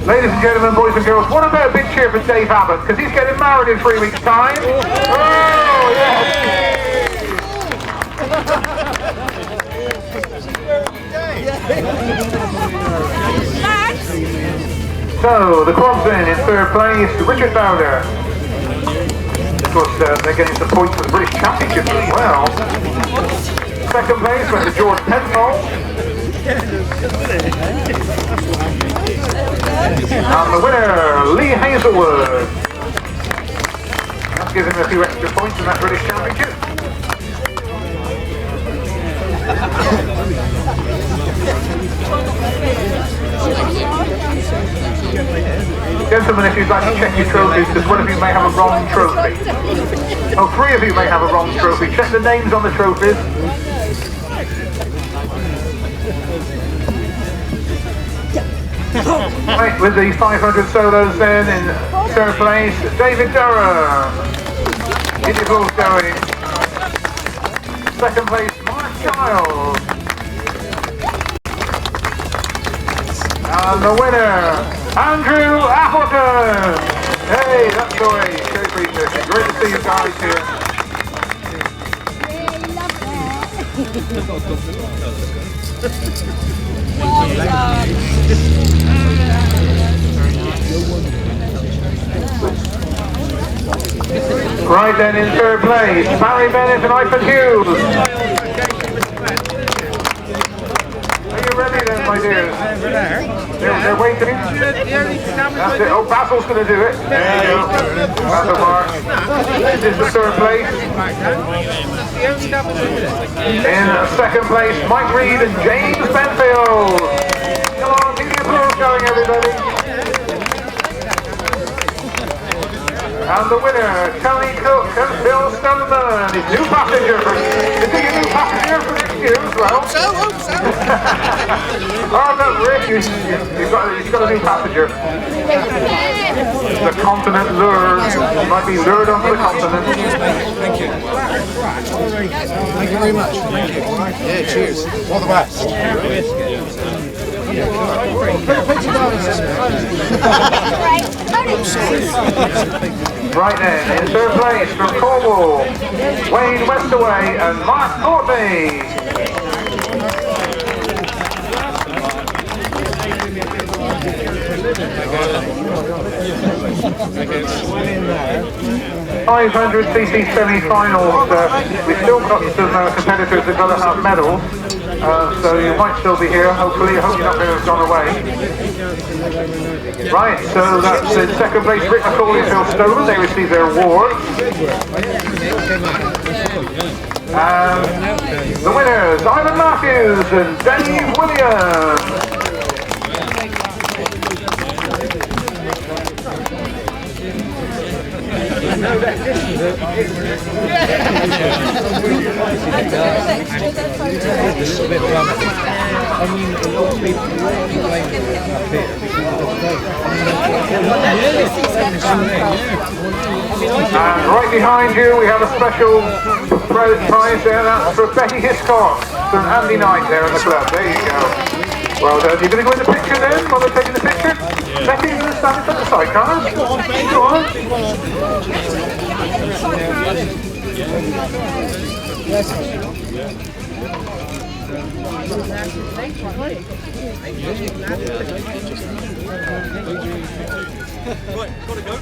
Ladies and gentlemen, boys and girls, what about a big cheer for Dave Abbott? Because he's getting married in 3 weeks' time. Oh, yes. So, the quads in third place, Richard Bowder. Of course, they're getting some points for the British Championship as well. Second place went to George Penfold. And the winner, Lee Hazelwood. That gives him a few extra points in that British Championship. Gentlemen, if you'd like to check your trophies, because one of you may have a wrong trophy. Oh, 3 of you may have a wrong trophy. Check the names on the trophies. Right, with the 500 solos then in third place, David Durham. Keep your balls going. Second place, Mark Giles. And the winner, Andrew Appleton. Hey, that's the way. So appreciated. Great to see you guys here. Right then, in third place, Barry Bennett and Ivan Hughes. Are you ready then, my dears? They're waiting. That's it. Oh, Basil's going to do it. There you go. Basil Mark. This is the third place. In second place, Mike Reed and James Benfield. Come on, keep the applause going, everybody. And the winner, Tony Cook and Phil Stoneman, his new passenger. Is he a new passenger for next year as well? Oh, no, Rick, you've got a new passenger. The continent lured. You might be lured onto the continent. Thank you. Thank you very much. Thank you. Yeah, cheers. All the best. Right then, in third place from Cornwall, Wayne Westerway and Mark Courtney. Okay. 500cc semi-finals. We've still got some competitors that got to have medals, so you might still be here. Hopefully, I hope you're not going to have gone away. Right, so that's in second place, Rick McCauley and Phil Stoneman. They received their awards. The winners, Ivan Matthews and Dave Williams. And right behind you we have a special prize there, that's for Vic Hiscock and Andy Knight there in the club. There you go. Well done. You're going to go in the picture then while they're taking the picture? Becky, you're going to stand in front of the sidecars? Go on. Right, gotta go.